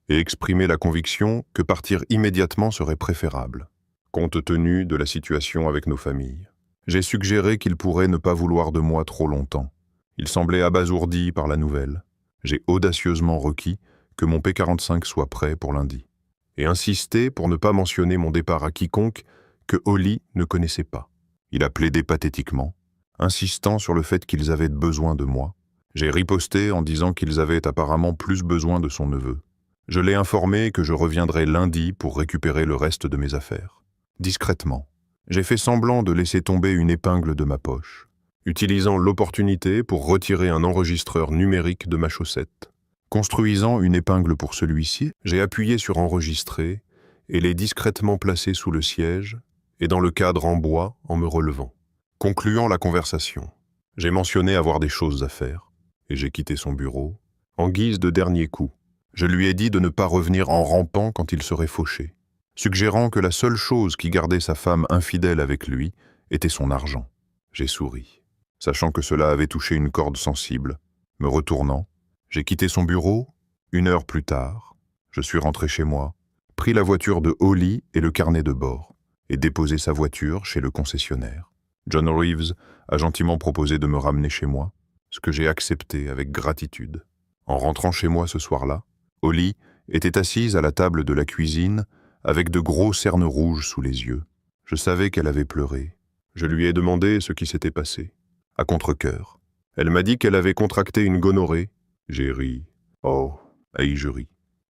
et exprimé la conviction que partir immédiatement serait préférable, compte tenu de la situation avec nos familles. J'ai suggéré qu'il pourrait ne pas vouloir de moi trop longtemps. Il semblait abasourdi par la nouvelle. J'ai audacieusement requis que mon P45 soit prêt pour lundi, et insisté pour ne pas mentionner mon départ à quiconque que Holly ne connaissait pas. Il a plaidé pathétiquement, insistant sur le fait qu'ils avaient besoin de moi. J'ai riposté en disant qu'ils avaient apparemment plus besoin de son neveu. Je l'ai informé que je reviendrais lundi pour récupérer le reste de mes affaires. Discrètement, j'ai fait semblant de laisser tomber une épingle de ma poche, utilisant l'opportunité pour retirer un enregistreur numérique de ma chaussette. Construisant une épingle pour celui-ci, j'ai appuyé sur enregistrer et l'ai discrètement placé sous le siège et dans le cadre en bois en me relevant. Concluant la conversation, j'ai mentionné avoir des choses à faire et j'ai quitté son bureau. En guise de dernier coup, je lui ai dit de ne pas revenir en rampant quand il serait fauché, suggérant que la seule chose qui gardait sa femme infidèle avec lui était son argent. J'ai souri, sachant que cela avait touché une corde sensible. Me retournant, j'ai quitté son bureau. 1 heure plus tard, je suis rentré chez moi, pris la voiture de Holly et le carnet de bord, et déposé sa voiture chez le concessionnaire. John Reeves a gentiment proposé de me ramener chez moi, ce que j'ai accepté avec gratitude. En rentrant chez moi ce soir-là, Holly était assise à la table de la cuisine avec de gros cernes rouges sous les yeux. Je savais qu'elle avait pleuré. Je lui ai demandé ce qui s'était passé. À contre-cœur, elle m'a dit qu'elle avait contracté une gonorrhée. J'ai ri. Oh, ai-je ri.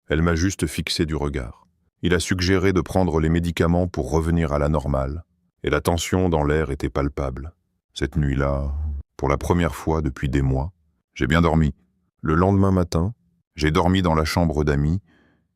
Elle m'a juste fixé du regard. Il a suggéré de prendre les médicaments pour revenir à la normale, et la tension dans l'air était palpable. Cette nuit-là, pour la première fois depuis des mois, j'ai bien dormi. Le lendemain matin, j'ai dormi dans la chambre d'amis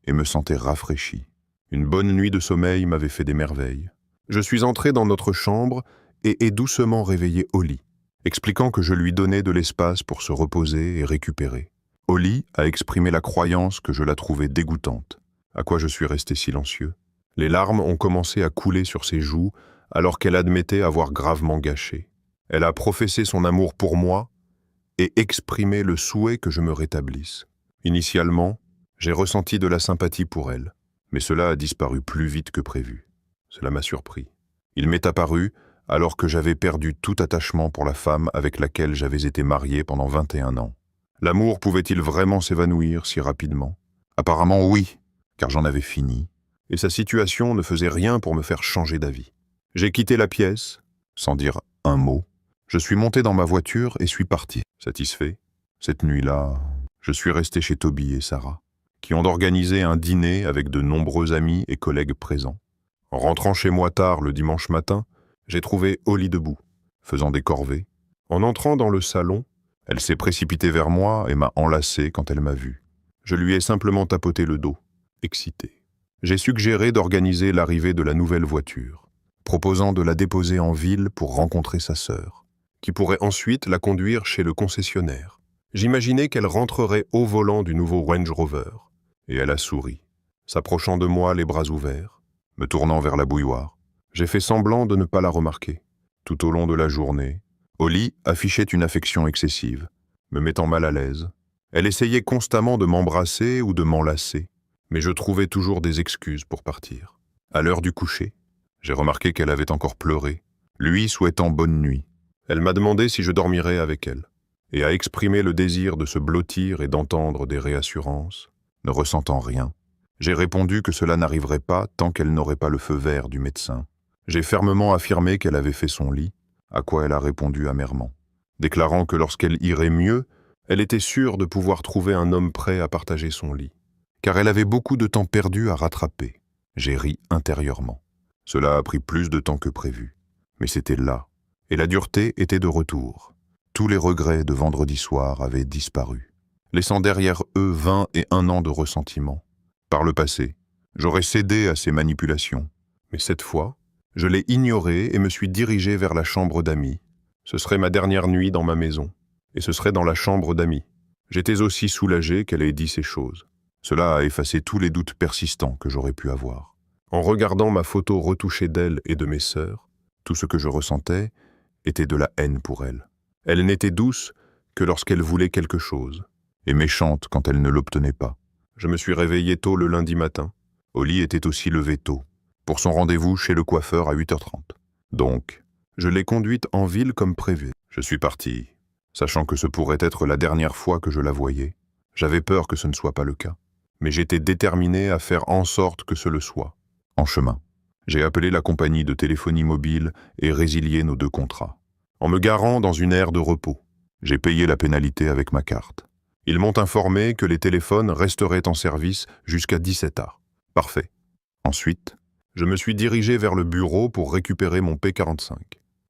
et me sentais rafraîchi. Une bonne nuit de sommeil m'avait fait des merveilles. Je suis entré dans notre chambre et ai doucement réveillé Holly, expliquant que je lui donnais de l'espace pour se reposer et récupérer. Holly a exprimé la croyance que je la trouvais dégoûtante, à quoi je suis resté silencieux. Les larmes ont commencé à couler sur ses joues alors qu'elle admettait avoir gravement gâché. Elle a professé son amour pour moi et exprimé le souhait que je me rétablisse. Initialement, j'ai ressenti de la sympathie pour elle, mais cela a disparu plus vite que prévu. Cela m'a surpris. Il m'est apparu alors que j'avais perdu tout attachement pour la femme avec laquelle j'avais été marié pendant 21 ans. L'amour pouvait-il vraiment s'évanouir si rapidement? Apparemment oui, car j'en avais fini, et sa situation ne faisait rien pour me faire changer d'avis. J'ai quitté la pièce, sans dire un mot. Je suis monté dans ma voiture et suis parti. Satisfait, cette nuit-là, je suis resté chez Toby et Sarah, qui ont organisé un dîner avec de nombreux amis et collègues présents. En rentrant chez moi tard le dimanche matin, j'ai trouvé Holly debout, faisant des corvées. En entrant dans le salon, elle s'est précipitée vers moi et m'a enlacé quand elle m'a vu. Je lui ai simplement tapoté le dos, excité. J'ai suggéré d'organiser l'arrivée de la nouvelle voiture, proposant de la déposer en ville pour rencontrer sa sœur, qui pourrait ensuite la conduire chez le concessionnaire. J'imaginais qu'elle rentrerait au volant du nouveau Range Rover, et elle a souri, s'approchant de moi les bras ouverts, me tournant vers la bouilloire. J'ai fait semblant de ne pas la remarquer. Tout au long de la journée, Holly affichait une affection excessive, me mettant mal à l'aise. Elle essayait constamment de m'embrasser ou de m'enlacer, mais je trouvais toujours des excuses pour partir. À l'heure du coucher, j'ai remarqué qu'elle avait encore pleuré, lui souhaitant bonne nuit. Elle m'a demandé si je dormirais avec elle, et a exprimé le désir de se blottir et d'entendre des réassurances, ne ressentant rien. J'ai répondu que cela n'arriverait pas tant qu'elle n'aurait pas le feu vert du médecin. J'ai fermement affirmé qu'elle avait fait son lit, à quoi elle a répondu amèrement. déclarant que lorsqu'elle irait mieux, elle était sûre de pouvoir trouver un homme prêt à partager son lit, car elle avait beaucoup de temps perdu à rattraper. J'ai ri intérieurement. Cela a pris plus de temps que prévu, mais c'était là, et la dureté était de retour. Tous les regrets de vendredi soir avaient disparu, laissant derrière eux 21 ans de ressentiment. Par le passé, j'aurais cédé à ces manipulations, mais cette fois, je l'ai ignoré et me suis dirigé vers la chambre d'amis. Ce serait ma dernière nuit dans ma maison, et ce serait dans la chambre d'amis. J'étais aussi soulagé qu'elle ait dit ces choses. Cela a effacé tous les doutes persistants que j'aurais pu avoir. En regardant ma photo retouchée d'elle et de mes sœurs, tout ce que je ressentais était de la haine pour elle. Elle n'était douce que lorsqu'elle voulait quelque chose, et méchante quand elle ne l'obtenait pas. Je me suis réveillé tôt le lundi matin. Oli était aussi levé tôt, pour son rendez-vous chez le coiffeur à 8h30. Donc, je l'ai conduite en ville comme prévu. Je suis parti, sachant que ce pourrait être la dernière fois que je la voyais. J'avais peur que ce ne soit pas le cas, mais j'étais déterminé à faire en sorte que ce le soit. En chemin, j'ai appelé la compagnie de téléphonie mobile et résilié nos 2 contrats. En me garant dans une aire de repos, j'ai payé la pénalité avec ma carte. Ils m'ont informé que les téléphones resteraient en service jusqu'à 17h. Parfait. Ensuite, je me suis dirigé vers le bureau pour récupérer mon P45.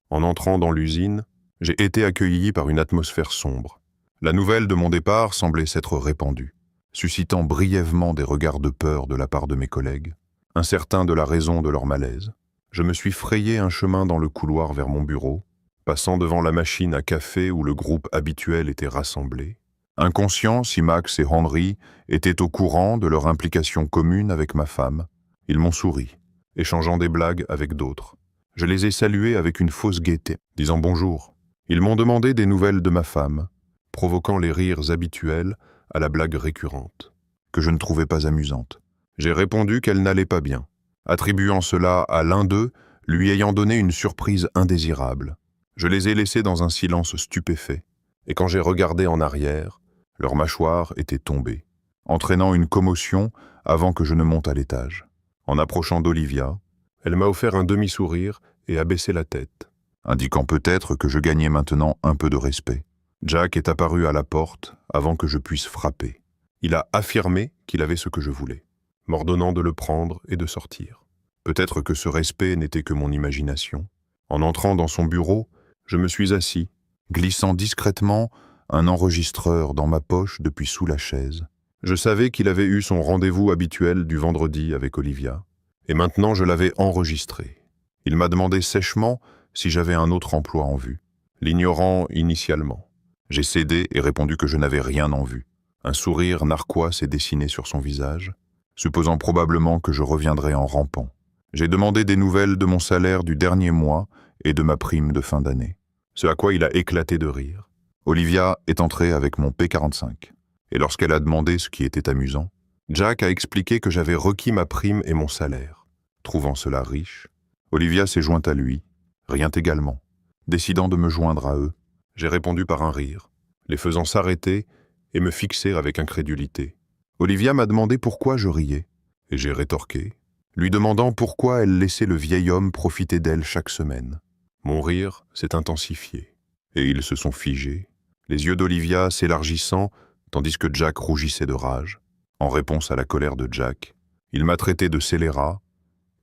En entrant dans l'usine, j'ai été accueilli par une atmosphère sombre. La nouvelle de mon départ semblait s'être répandue, suscitant brièvement des regards de peur de la part de mes collègues, incertains de la raison de leur malaise. Je me suis frayé un chemin dans le couloir vers mon bureau, passant devant la machine à café où le groupe habituel était rassemblé. Inconscient si Max et Henry étaient au courant de leur implication commune avec ma femme, ils m'ont souri, échangeant des blagues avec d'autres. Je les ai salués avec une fausse gaieté, disant bonjour. Ils m'ont demandé des nouvelles de ma femme, provoquant les rires habituels à la blague récurrente, que je ne trouvais pas amusante. J'ai répondu qu'elle n'allait pas bien, attribuant cela à l'un d'eux lui ayant donné une surprise indésirable. Je les ai laissés dans un silence stupéfait, et quand j'ai regardé en arrière, leurs mâchoires étaient tombées, entraînant une commotion avant que je ne monte à l'étage. En approchant d'Olivia, elle m'a offert un demi-sourire et a baissé la tête, indiquant peut-être que je gagnais maintenant un peu de respect. Jack est apparu à la porte avant que je puisse frapper. Il a affirmé qu'il avait ce que je voulais, m'ordonnant de le prendre et de sortir. Peut-être que ce respect n'était que mon imagination. En entrant dans son bureau, je me suis assis, glissant discrètement un enregistreur dans ma poche depuis sous la chaise. Je savais qu'il avait eu son rendez-vous habituel du vendredi avec Olivia, et maintenant je l'avais enregistré. Il m'a demandé sèchement si j'avais un autre emploi en vue, l'ignorant initialement. J'ai cédé et répondu que je n'avais rien en vue. Un sourire narquois s'est dessiné sur son visage, supposant probablement que je reviendrais en rampant. J'ai demandé des nouvelles de mon salaire du dernier mois et de ma prime de fin d'année, ce à quoi il a éclaté de rire. Olivia est entrée avec mon P45, et lorsqu'elle a demandé ce qui était amusant, Jack a expliqué que j'avais requis ma prime et mon salaire. Trouvant cela riche, Olivia s'est jointe à lui, riant également, décidant de me joindre à eux. J'ai répondu par un rire, les faisant s'arrêter et me fixer avec incrédulité. Olivia m'a demandé pourquoi je riais, et j'ai rétorqué, lui demandant pourquoi elle laissait le vieil homme profiter d'elle chaque semaine. Mon rire s'est intensifié, et ils se sont figés, les yeux d'Olivia s'élargissant tandis que Jack rougissait de rage. En réponse à la colère de Jack, il m'a traité de scélérat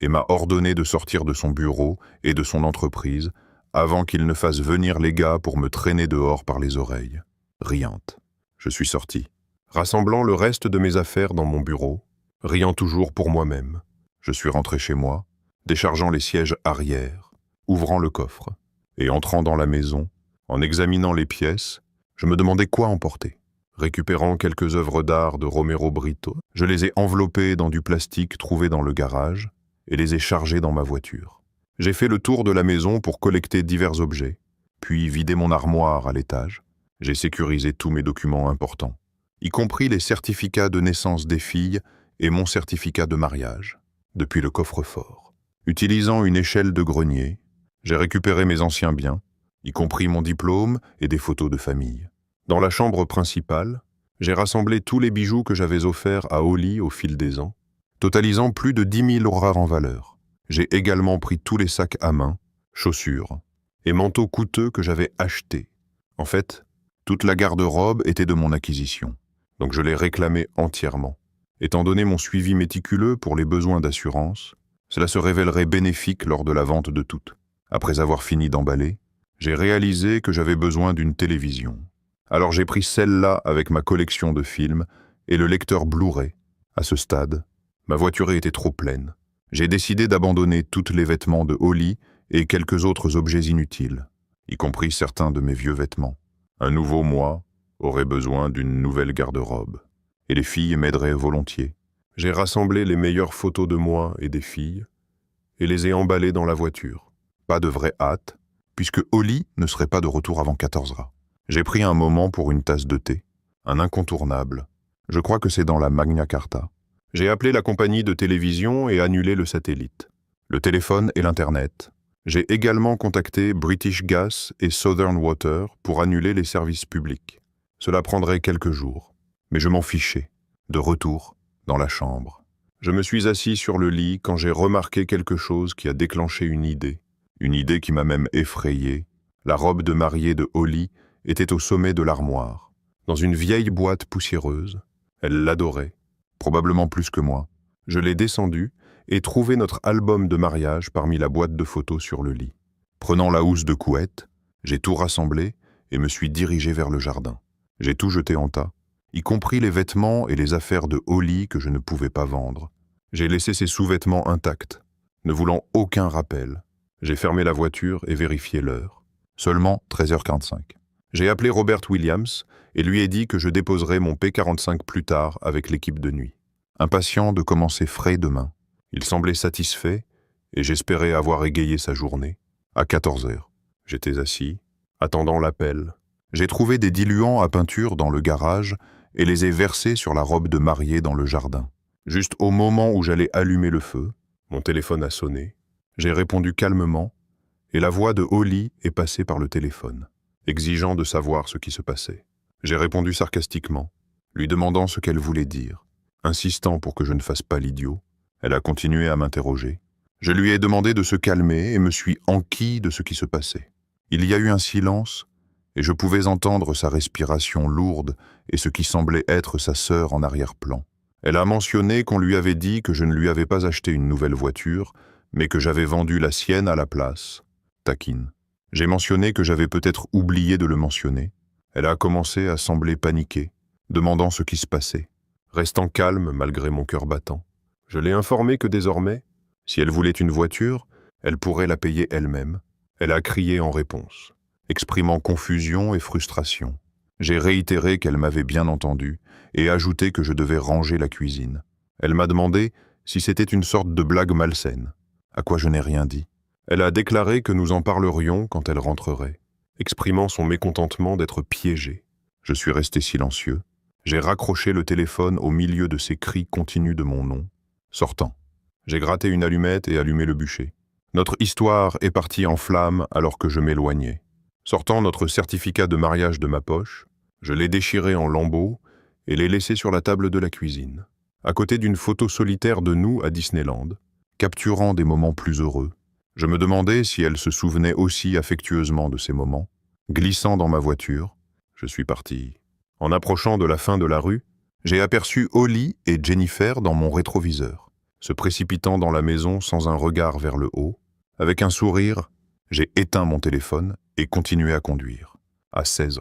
et m'a ordonné de sortir de son bureau et de son entreprise avant qu'il ne fasse venir les gars pour me traîner dehors par les oreilles. Riante, je suis sorti, rassemblant le reste de mes affaires dans mon bureau, riant toujours pour moi-même. Je suis rentré chez moi, déchargeant les sièges arrière, ouvrant le coffre, et entrant dans la maison, en examinant les pièces, je me demandais quoi emporter. Récupérant quelques œuvres d'art de Romero Brito, je les ai enveloppées dans du plastique trouvé dans le garage et les ai chargées dans ma voiture. J'ai fait le tour de la maison pour collecter divers objets, puis vidé mon armoire à l'étage. J'ai sécurisé tous mes documents importants, y compris les certificats de naissance des filles et mon certificat de mariage, depuis le coffre-fort. Utilisant une échelle de grenier, j'ai récupéré mes anciens biens, y compris mon diplôme et des photos de famille. Dans la chambre principale, j'ai rassemblé tous les bijoux que j'avais offerts à Oli au fil des ans, totalisant plus de 10 000 € en valeur. J'ai également pris tous les sacs à main, chaussures et manteaux coûteux que j'avais achetés, En fait, toute la garde-robe était de mon acquisition, donc je l'ai réclamée entièrement. Étant donné mon suivi méticuleux pour les besoins d'assurance, cela se révélerait bénéfique lors de la vente de toutes. Après avoir fini d'emballer, j'ai réalisé que j'avais besoin d'une télévision. Alors j'ai pris celle-là avec ma collection de films et le lecteur Blu-ray. À ce stade, ma voiture était trop pleine. J'ai décidé d'abandonner tous les vêtements de Holly et quelques autres objets inutiles, y compris certains de mes vieux vêtements. Un nouveau moi aurait besoin d'une nouvelle garde-robe, et les filles m'aideraient volontiers. J'ai rassemblé les meilleures photos de moi et des filles, et les ai emballées dans la voiture. Pas de vraie hâte, puisque Holly ne serait pas de retour avant 14h. J'ai pris un moment pour une tasse de thé, un incontournable. Je crois que c'est dans la Magna Carta. J'ai appelé la compagnie de télévision et annulé le satellite, le téléphone et l'Internet. J'ai également contacté British Gas et Southern Water pour annuler les services publics. Cela prendrait quelques jours, mais je m'en fichais. De retour dans la chambre. Je me suis assis sur le lit quand j'ai remarqué quelque chose qui a déclenché une idée qui m'a même effrayé. La robe de mariée de Holly était au sommet de l'armoire, dans une vieille boîte poussiéreuse. Elle l'adorait, probablement plus que moi. Je l'ai descendue et trouvé notre album de mariage parmi la boîte de photos sur le lit. Prenant la housse de couette, j'ai tout rassemblé et me suis dirigé vers le jardin. J'ai tout jeté en tas, y compris les vêtements et les affaires de Holly que je ne pouvais pas vendre. J'ai laissé ses sous-vêtements intacts, ne voulant aucun rappel. J'ai fermé la voiture et vérifié l'heure. Seulement 13h45. J'ai appelé Robert Williams et lui ai dit que je déposerais mon P45 plus tard avec l'équipe de nuit. Impatient de commencer frais demain. Il semblait satisfait et j'espérais avoir égayé sa journée. À 14h, j'étais assis, attendant l'appel. J'ai trouvé des diluants à peinture dans le garage et les ai versés sur la robe de mariée dans le jardin. Juste au moment où j'allais allumer le feu, mon téléphone a sonné. J'ai répondu calmement et la voix de Holly est passée par le téléphone, exigeant de savoir ce qui se passait. J'ai répondu sarcastiquement, lui demandant ce qu'elle voulait dire. Insistant pour que je ne fasse pas l'idiot, elle a continué à m'interroger. Je lui ai demandé de se calmer et me suis enquis de ce qui se passait. Il y a eu un silence et je pouvais entendre sa respiration lourde et ce qui semblait être sa sœur en arrière-plan. Elle a mentionné qu'on lui avait dit que je ne lui avais pas acheté une nouvelle voiture, mais que j'avais vendu la sienne à la place. Taquine. J'ai mentionné que j'avais peut-être oublié de le mentionner. Elle a commencé à sembler paniquée, demandant ce qui se passait, restant calme malgré mon cœur battant. Je l'ai informée que désormais, si elle voulait une voiture, elle pourrait la payer elle-même. Elle a crié en réponse, exprimant confusion et frustration. J'ai réitéré qu'elle m'avait bien entendu et ajouté que je devais ranger la cuisine. Elle m'a demandé si c'était une sorte de blague malsaine, à quoi je n'ai rien dit. Elle a déclaré que nous en parlerions quand elle rentrerait, exprimant son mécontentement d'être piégée. Je suis resté silencieux. J'ai raccroché le téléphone au milieu de ces cris continus de mon nom. Sortant, j'ai gratté une allumette et allumé le bûcher. Notre histoire est partie en flammes alors que je m'éloignais. Sortant notre certificat de mariage de ma poche, je l'ai déchiré en lambeaux et l'ai laissé sur la table de la cuisine, à côté d'une photo solitaire de nous à Disneyland, capturant des moments plus heureux. Je me demandais si elle se souvenait aussi affectueusement de ces moments. Glissant dans ma voiture, je suis parti. En approchant de la fin de la rue, j'ai aperçu Holly et Jennifer dans mon rétroviseur, se précipitant dans la maison sans un regard vers le haut. Avec un sourire, j'ai éteint mon téléphone et continué à conduire. À 16h,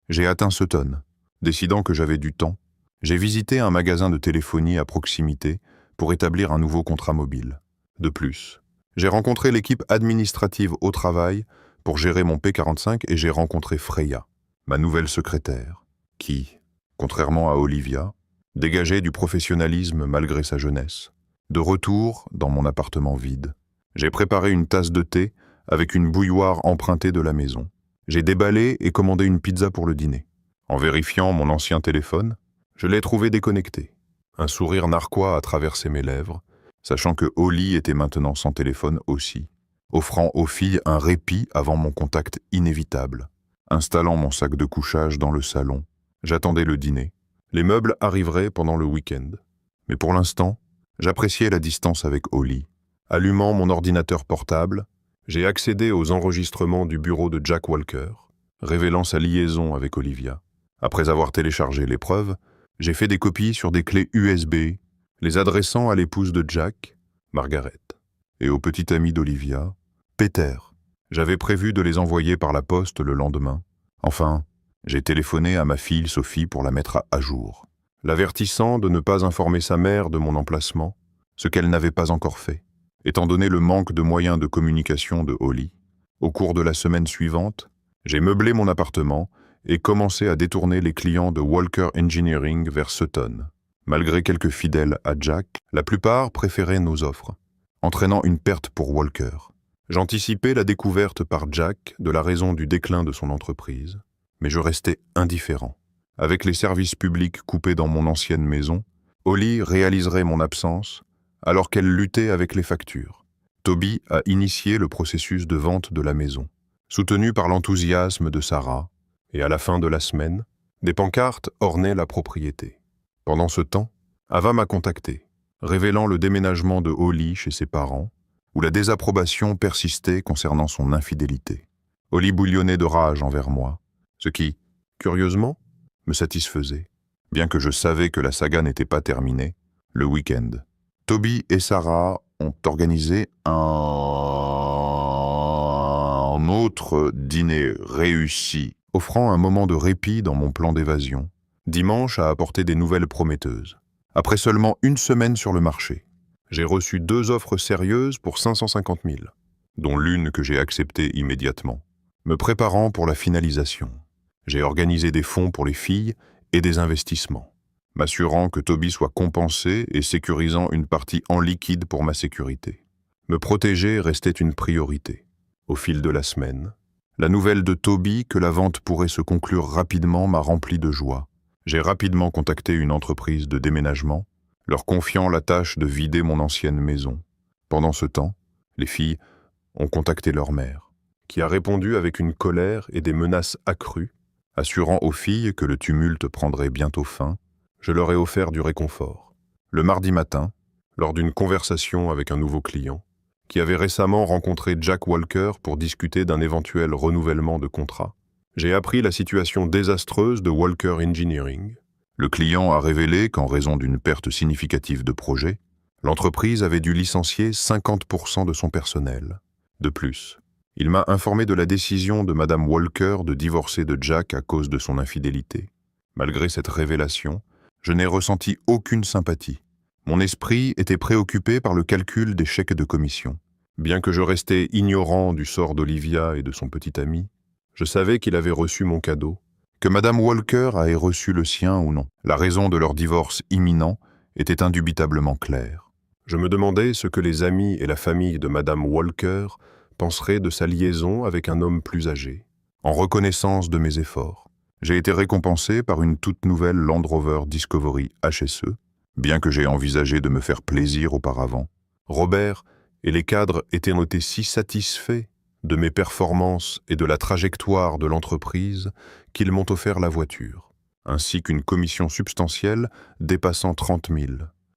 j'ai atteint Sutton. Décidant que j'avais du temps, j'ai visité un magasin de téléphonie à proximité pour établir un nouveau contrat mobile. De plus, j'ai rencontré l'équipe administrative au travail pour gérer mon P45 et j'ai rencontré Freya, ma nouvelle secrétaire, qui, contrairement à Olivia, dégageait du professionnalisme malgré sa jeunesse. De retour dans mon appartement vide, j'ai préparé une tasse de thé avec une bouilloire empruntée de la maison. J'ai déballé et commandé une pizza pour le dîner. En vérifiant mon ancien téléphone, je l'ai trouvé déconnecté. Un sourire narquois a traversé mes lèvres, sachant que Holly était maintenant sans téléphone aussi, offrant aux filles un répit avant mon contact inévitable. Installant mon sac de couchage dans le salon, j'attendais le dîner. Les meubles arriveraient pendant le week-end. Mais pour l'instant, j'appréciais la distance avec Holly. Allumant mon ordinateur portable, j'ai accédé aux enregistrements du bureau de Jack Walker, révélant sa liaison avec Olivia. Après avoir téléchargé les preuves, j'ai fait des copies sur des clés USB, les adressant à l'épouse de Jack, Margaret, et au petit ami d'Olivia, Peter. J'avais prévu de les envoyer par la poste le lendemain. Enfin, j'ai téléphoné à ma fille Sophie pour la mettre à jour, l'avertissant de ne pas informer sa mère de mon emplacement, ce qu'elle n'avait pas encore fait, étant donné le manque de moyens de communication de Holly. Au cours de la semaine suivante, j'ai meublé mon appartement et commencé à détourner les clients de Walker Engineering vers Sutton. Malgré quelques fidèles à Jack, la plupart préféraient nos offres, entraînant une perte pour Walker. J'anticipais la découverte par Jack de la raison du déclin de son entreprise, mais je restais indifférent. Avec les services publics coupés dans mon ancienne maison, Holly réaliserait mon absence alors qu'elle luttait avec les factures. Toby a initié le processus de vente de la maison, soutenu par l'enthousiasme de Sarah, et à la fin de la semaine, des pancartes ornaient la propriété. Pendant ce temps, Ava m'a contacté, révélant le déménagement de Holly chez ses parents, où la désapprobation persistait concernant son infidélité. Holly bouillonnait de rage envers moi, ce qui, curieusement, me satisfaisait, bien que je savais que la saga n'était pas terminée, le week-end. Toby et Sarah ont organisé un autre dîner réussi, offrant un moment de répit dans mon plan d'évasion. Dimanche a apporté des nouvelles prometteuses. Après seulement une semaine sur le marché, j'ai reçu 2 offres sérieuses pour 550 000, dont l'une que j'ai acceptée immédiatement. Me préparant pour la finalisation, j'ai organisé des fonds pour les filles et des investissements, m'assurant que Toby soit compensé et sécurisant une partie en liquide pour ma sécurité. Me protéger restait une priorité. Au fil de la semaine, la nouvelle de Toby que la vente pourrait se conclure rapidement m'a rempli de joie. J'ai rapidement contacté une entreprise de déménagement, leur confiant la tâche de vider mon ancienne maison. Pendant ce temps, les filles ont contacté leur mère, qui a répondu avec une colère et des menaces accrues, assurant aux filles que le tumulte prendrait bientôt fin. Je leur ai offert du réconfort. Le mardi matin, lors d'une conversation avec un nouveau client, qui avait récemment rencontré Jack Walker pour discuter d'un éventuel renouvellement de contrat, j'ai appris la situation désastreuse de Walker Engineering. Le client a révélé qu'en raison d'une perte significative de projets, l'entreprise avait dû licencier 50% de son personnel. De plus, il m'a informé de la décision de Madame Walker de divorcer de Jack à cause de son infidélité. Malgré cette révélation, je n'ai ressenti aucune sympathie. Mon esprit était préoccupé par le calcul des chèques de commission. Bien que je restais ignorant du sort d'Olivia et de son petit ami, je savais qu'il avait reçu mon cadeau, que Madame Walker ait reçu le sien ou non. La raison de leur divorce imminent était indubitablement claire. Je me demandais ce que les amis et la famille de Madame Walker penseraient de sa liaison avec un homme plus âgé. En reconnaissance de mes efforts, j'ai été récompensé par une toute nouvelle Land Rover Discovery HSE, bien que j'ai envisagé de me faire plaisir auparavant. Robert et les cadres étaient notés si satisfaits de mes performances et de la trajectoire de l'entreprise qu'ils m'ont offert la voiture, ainsi qu'une commission substantielle dépassant 30 000.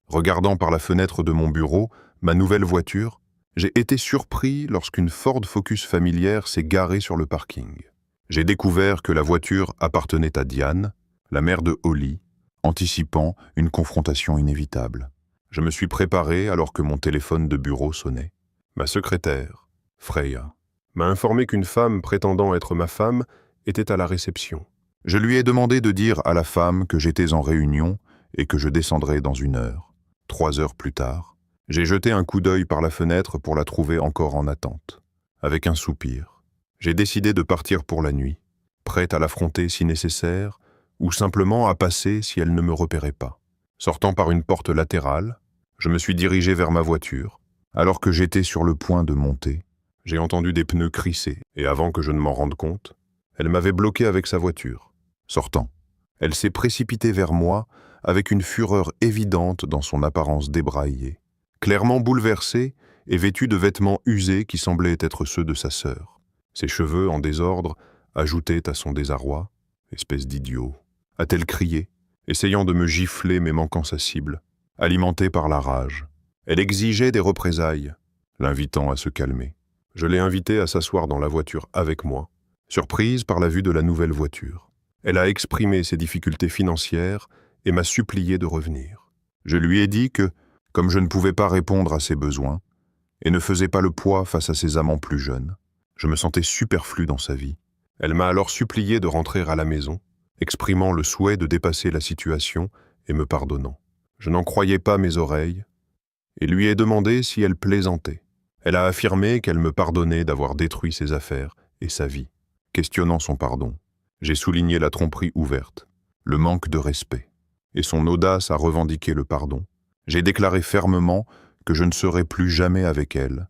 Regardant par la fenêtre de mon bureau ma nouvelle voiture, j'ai été surpris lorsqu'une Ford Focus familière s'est garée sur le parking. J'ai découvert que la voiture appartenait à Diane, la mère de Holly, anticipant une confrontation inévitable. Je me suis préparé alors que mon téléphone de bureau sonnait. Ma secrétaire, Freya, m'a informé qu'une femme prétendant être ma femme était à la réception. Je lui ai demandé de dire à la femme que j'étais en réunion et que je descendrais dans 1 heure. 3 heures plus tard, j'ai jeté un coup d'œil par la fenêtre pour la trouver encore en attente. Avec un soupir, j'ai décidé de partir pour la nuit, prête à l'affronter si nécessaire, ou simplement à passer si elle ne me repérait pas. Sortant par une porte latérale, je me suis dirigé vers ma voiture. Alors que j'étais sur le point de monter, j'ai entendu des pneus crisser, et avant que je ne m'en rende compte, elle m'avait bloqué avec sa voiture. Sortant, elle s'est précipitée vers moi avec une fureur évidente dans son apparence débraillée, clairement bouleversée et vêtue de vêtements usés qui semblaient être ceux de sa sœur. Ses cheveux en désordre ajoutaient à son désarroi. Espèce d'idiot, a-t-elle crié, essayant de me gifler mais manquant sa cible, alimentée par la rage. Elle exigeait des représailles, l'invitant à se calmer. Je l'ai invitée à s'asseoir dans la voiture avec moi, surprise par la vue de la nouvelle voiture. Elle a exprimé ses difficultés financières et m'a supplié de revenir. Je lui ai dit que, comme je ne pouvais pas répondre à ses besoins et ne faisais pas le poids face à ses amants plus jeunes, je me sentais superflu dans sa vie. Elle m'a alors supplié de rentrer à la maison, exprimant le souhait de dépasser la situation et me pardonnant. Je n'en croyais pas mes oreilles et lui ai demandé si elle plaisantait. Elle a affirmé qu'elle me pardonnait d'avoir détruit ses affaires et sa vie. Questionnant son pardon, j'ai souligné la tromperie ouverte, le manque de respect et son audace à revendiquer le pardon. J'ai déclaré fermement que je ne serai plus jamais avec elle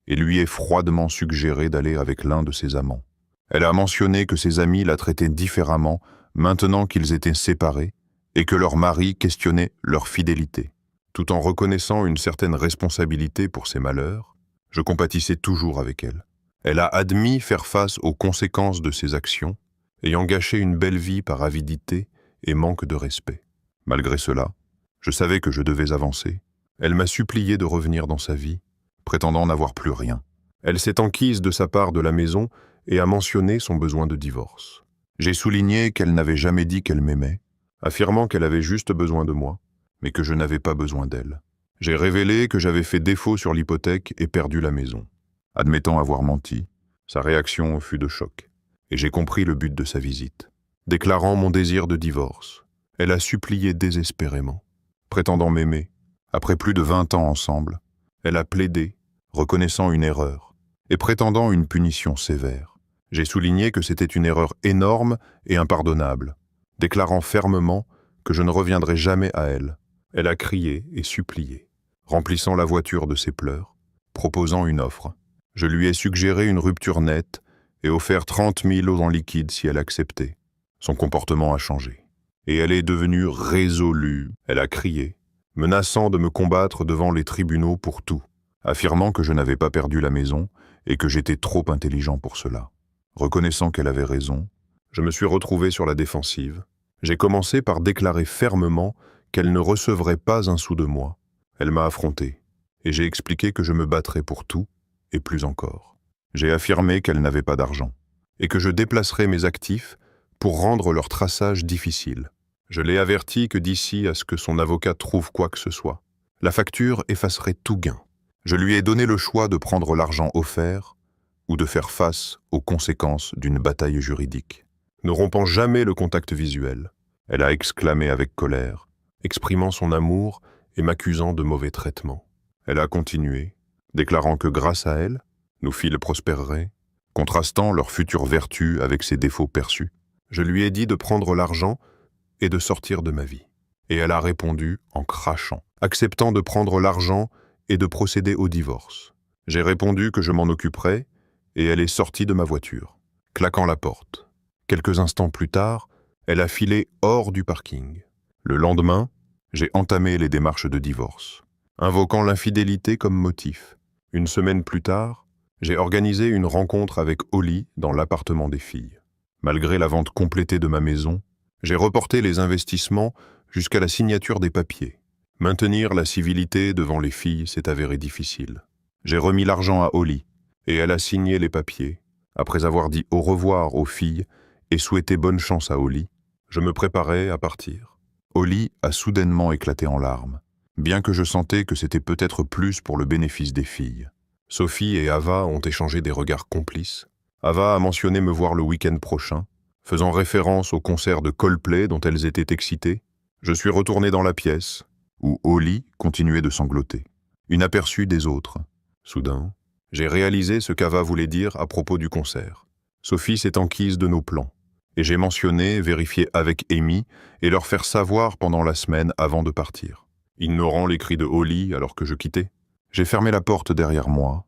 et lui ai froidement suggéré d'aller avec l'un de ses amants. Elle a mentionné que ses amis la traitaient différemment maintenant qu'ils étaient séparés et que leur mari questionnait leur fidélité. Tout en reconnaissant une certaine responsabilité pour ses malheurs, je compatissais toujours avec elle. Elle a admis faire face aux conséquences de ses actions, ayant gâché une belle vie par avidité et manque de respect. Malgré cela, je savais que je devais avancer. Elle m'a supplié de revenir dans sa vie, prétendant n'avoir plus rien. Elle s'est enquise de sa part de la maison et a mentionné son besoin de divorce. J'ai souligné qu'elle n'avait jamais dit qu'elle m'aimait, affirmant qu'elle avait juste besoin de moi, mais que je n'avais pas besoin d'elle. J'ai révélé que j'avais fait défaut sur l'hypothèque et perdu la maison. Admettant avoir menti, sa réaction fut de choc, et j'ai compris le but de sa visite. Déclarant mon désir de divorce, elle a supplié désespérément. Prétendant m'aimer, après plus de 20 ans ensemble, elle a plaidé, reconnaissant une erreur, et prétendant une punition sévère. J'ai souligné que c'était une erreur énorme et impardonnable, déclarant fermement que je ne reviendrai jamais à elle. Elle a crié et supplié, remplissant la voiture de ses pleurs, proposant une offre. Je lui ai suggéré une rupture nette et offert 30 000 € en liquide si elle acceptait. Son comportement a changé, et elle est devenue résolue. Elle a crié, menaçant de me combattre devant les tribunaux pour tout, affirmant que je n'avais pas perdu la maison et que j'étais trop intelligent pour cela. Reconnaissant qu'elle avait raison, je me suis retrouvé sur la défensive. J'ai commencé par déclarer fermement qu'elle ne recevrait pas un sou de moi. Elle m'a affronté, et j'ai expliqué que je me battrais pour tout, et plus encore. J'ai affirmé qu'elle n'avait pas d'argent, et que je déplacerais mes actifs pour rendre leur traçage difficile. Je l'ai averti que d'ici à ce que son avocat trouve quoi que ce soit, la facture effacerait tout gain. Je lui ai donné le choix de prendre l'argent offert ou de faire face aux conséquences d'une bataille juridique. Ne rompant jamais le contact visuel, elle a exclamé avec colère, exprimant son amour et m'accusant de mauvais traitements. Elle a continué, déclarant que grâce à elle, nos filles prospéreraient, contrastant leur future vertu avec ses défauts perçus. Je lui ai dit de prendre l'argent et de sortir de ma vie. Et elle a répondu en crachant, acceptant de prendre l'argent et de procéder au divorce. J'ai répondu que je m'en occuperais et elle est sortie de ma voiture, claquant la porte. Quelques instants plus tard, elle a filé hors du parking. Le lendemain, j'ai entamé les démarches de divorce, invoquant l'infidélité comme motif. Une semaine plus tard, j'ai organisé une rencontre avec Holly dans l'appartement des filles. Malgré la vente complétée de ma maison, j'ai reporté les investissements jusqu'à la signature des papiers. Maintenir la civilité devant les filles s'est avéré difficile. J'ai remis l'argent à Holly et elle a signé les papiers. Après avoir dit au revoir aux filles et souhaité bonne chance à Holly, je me préparais à partir. Holly a soudainement éclaté en larmes, bien que je sentais que c'était peut-être plus pour le bénéfice des filles. Sophie et Ava ont échangé des regards complices. Ava a mentionné me voir le week-end prochain, faisant référence au concert de Coldplay dont elles étaient excitées. Je suis retourné dans la pièce, où Holly continuait de sangloter. Inaperçue des autres. Soudain, j'ai réalisé ce qu'Ava voulait dire à propos du concert. Sophie s'est enquise de nos plans, et j'ai mentionné vérifier avec Amy et leur faire savoir pendant la semaine avant de partir. Ignorant les cris de Holly alors que je quittais, j'ai fermé la porte derrière moi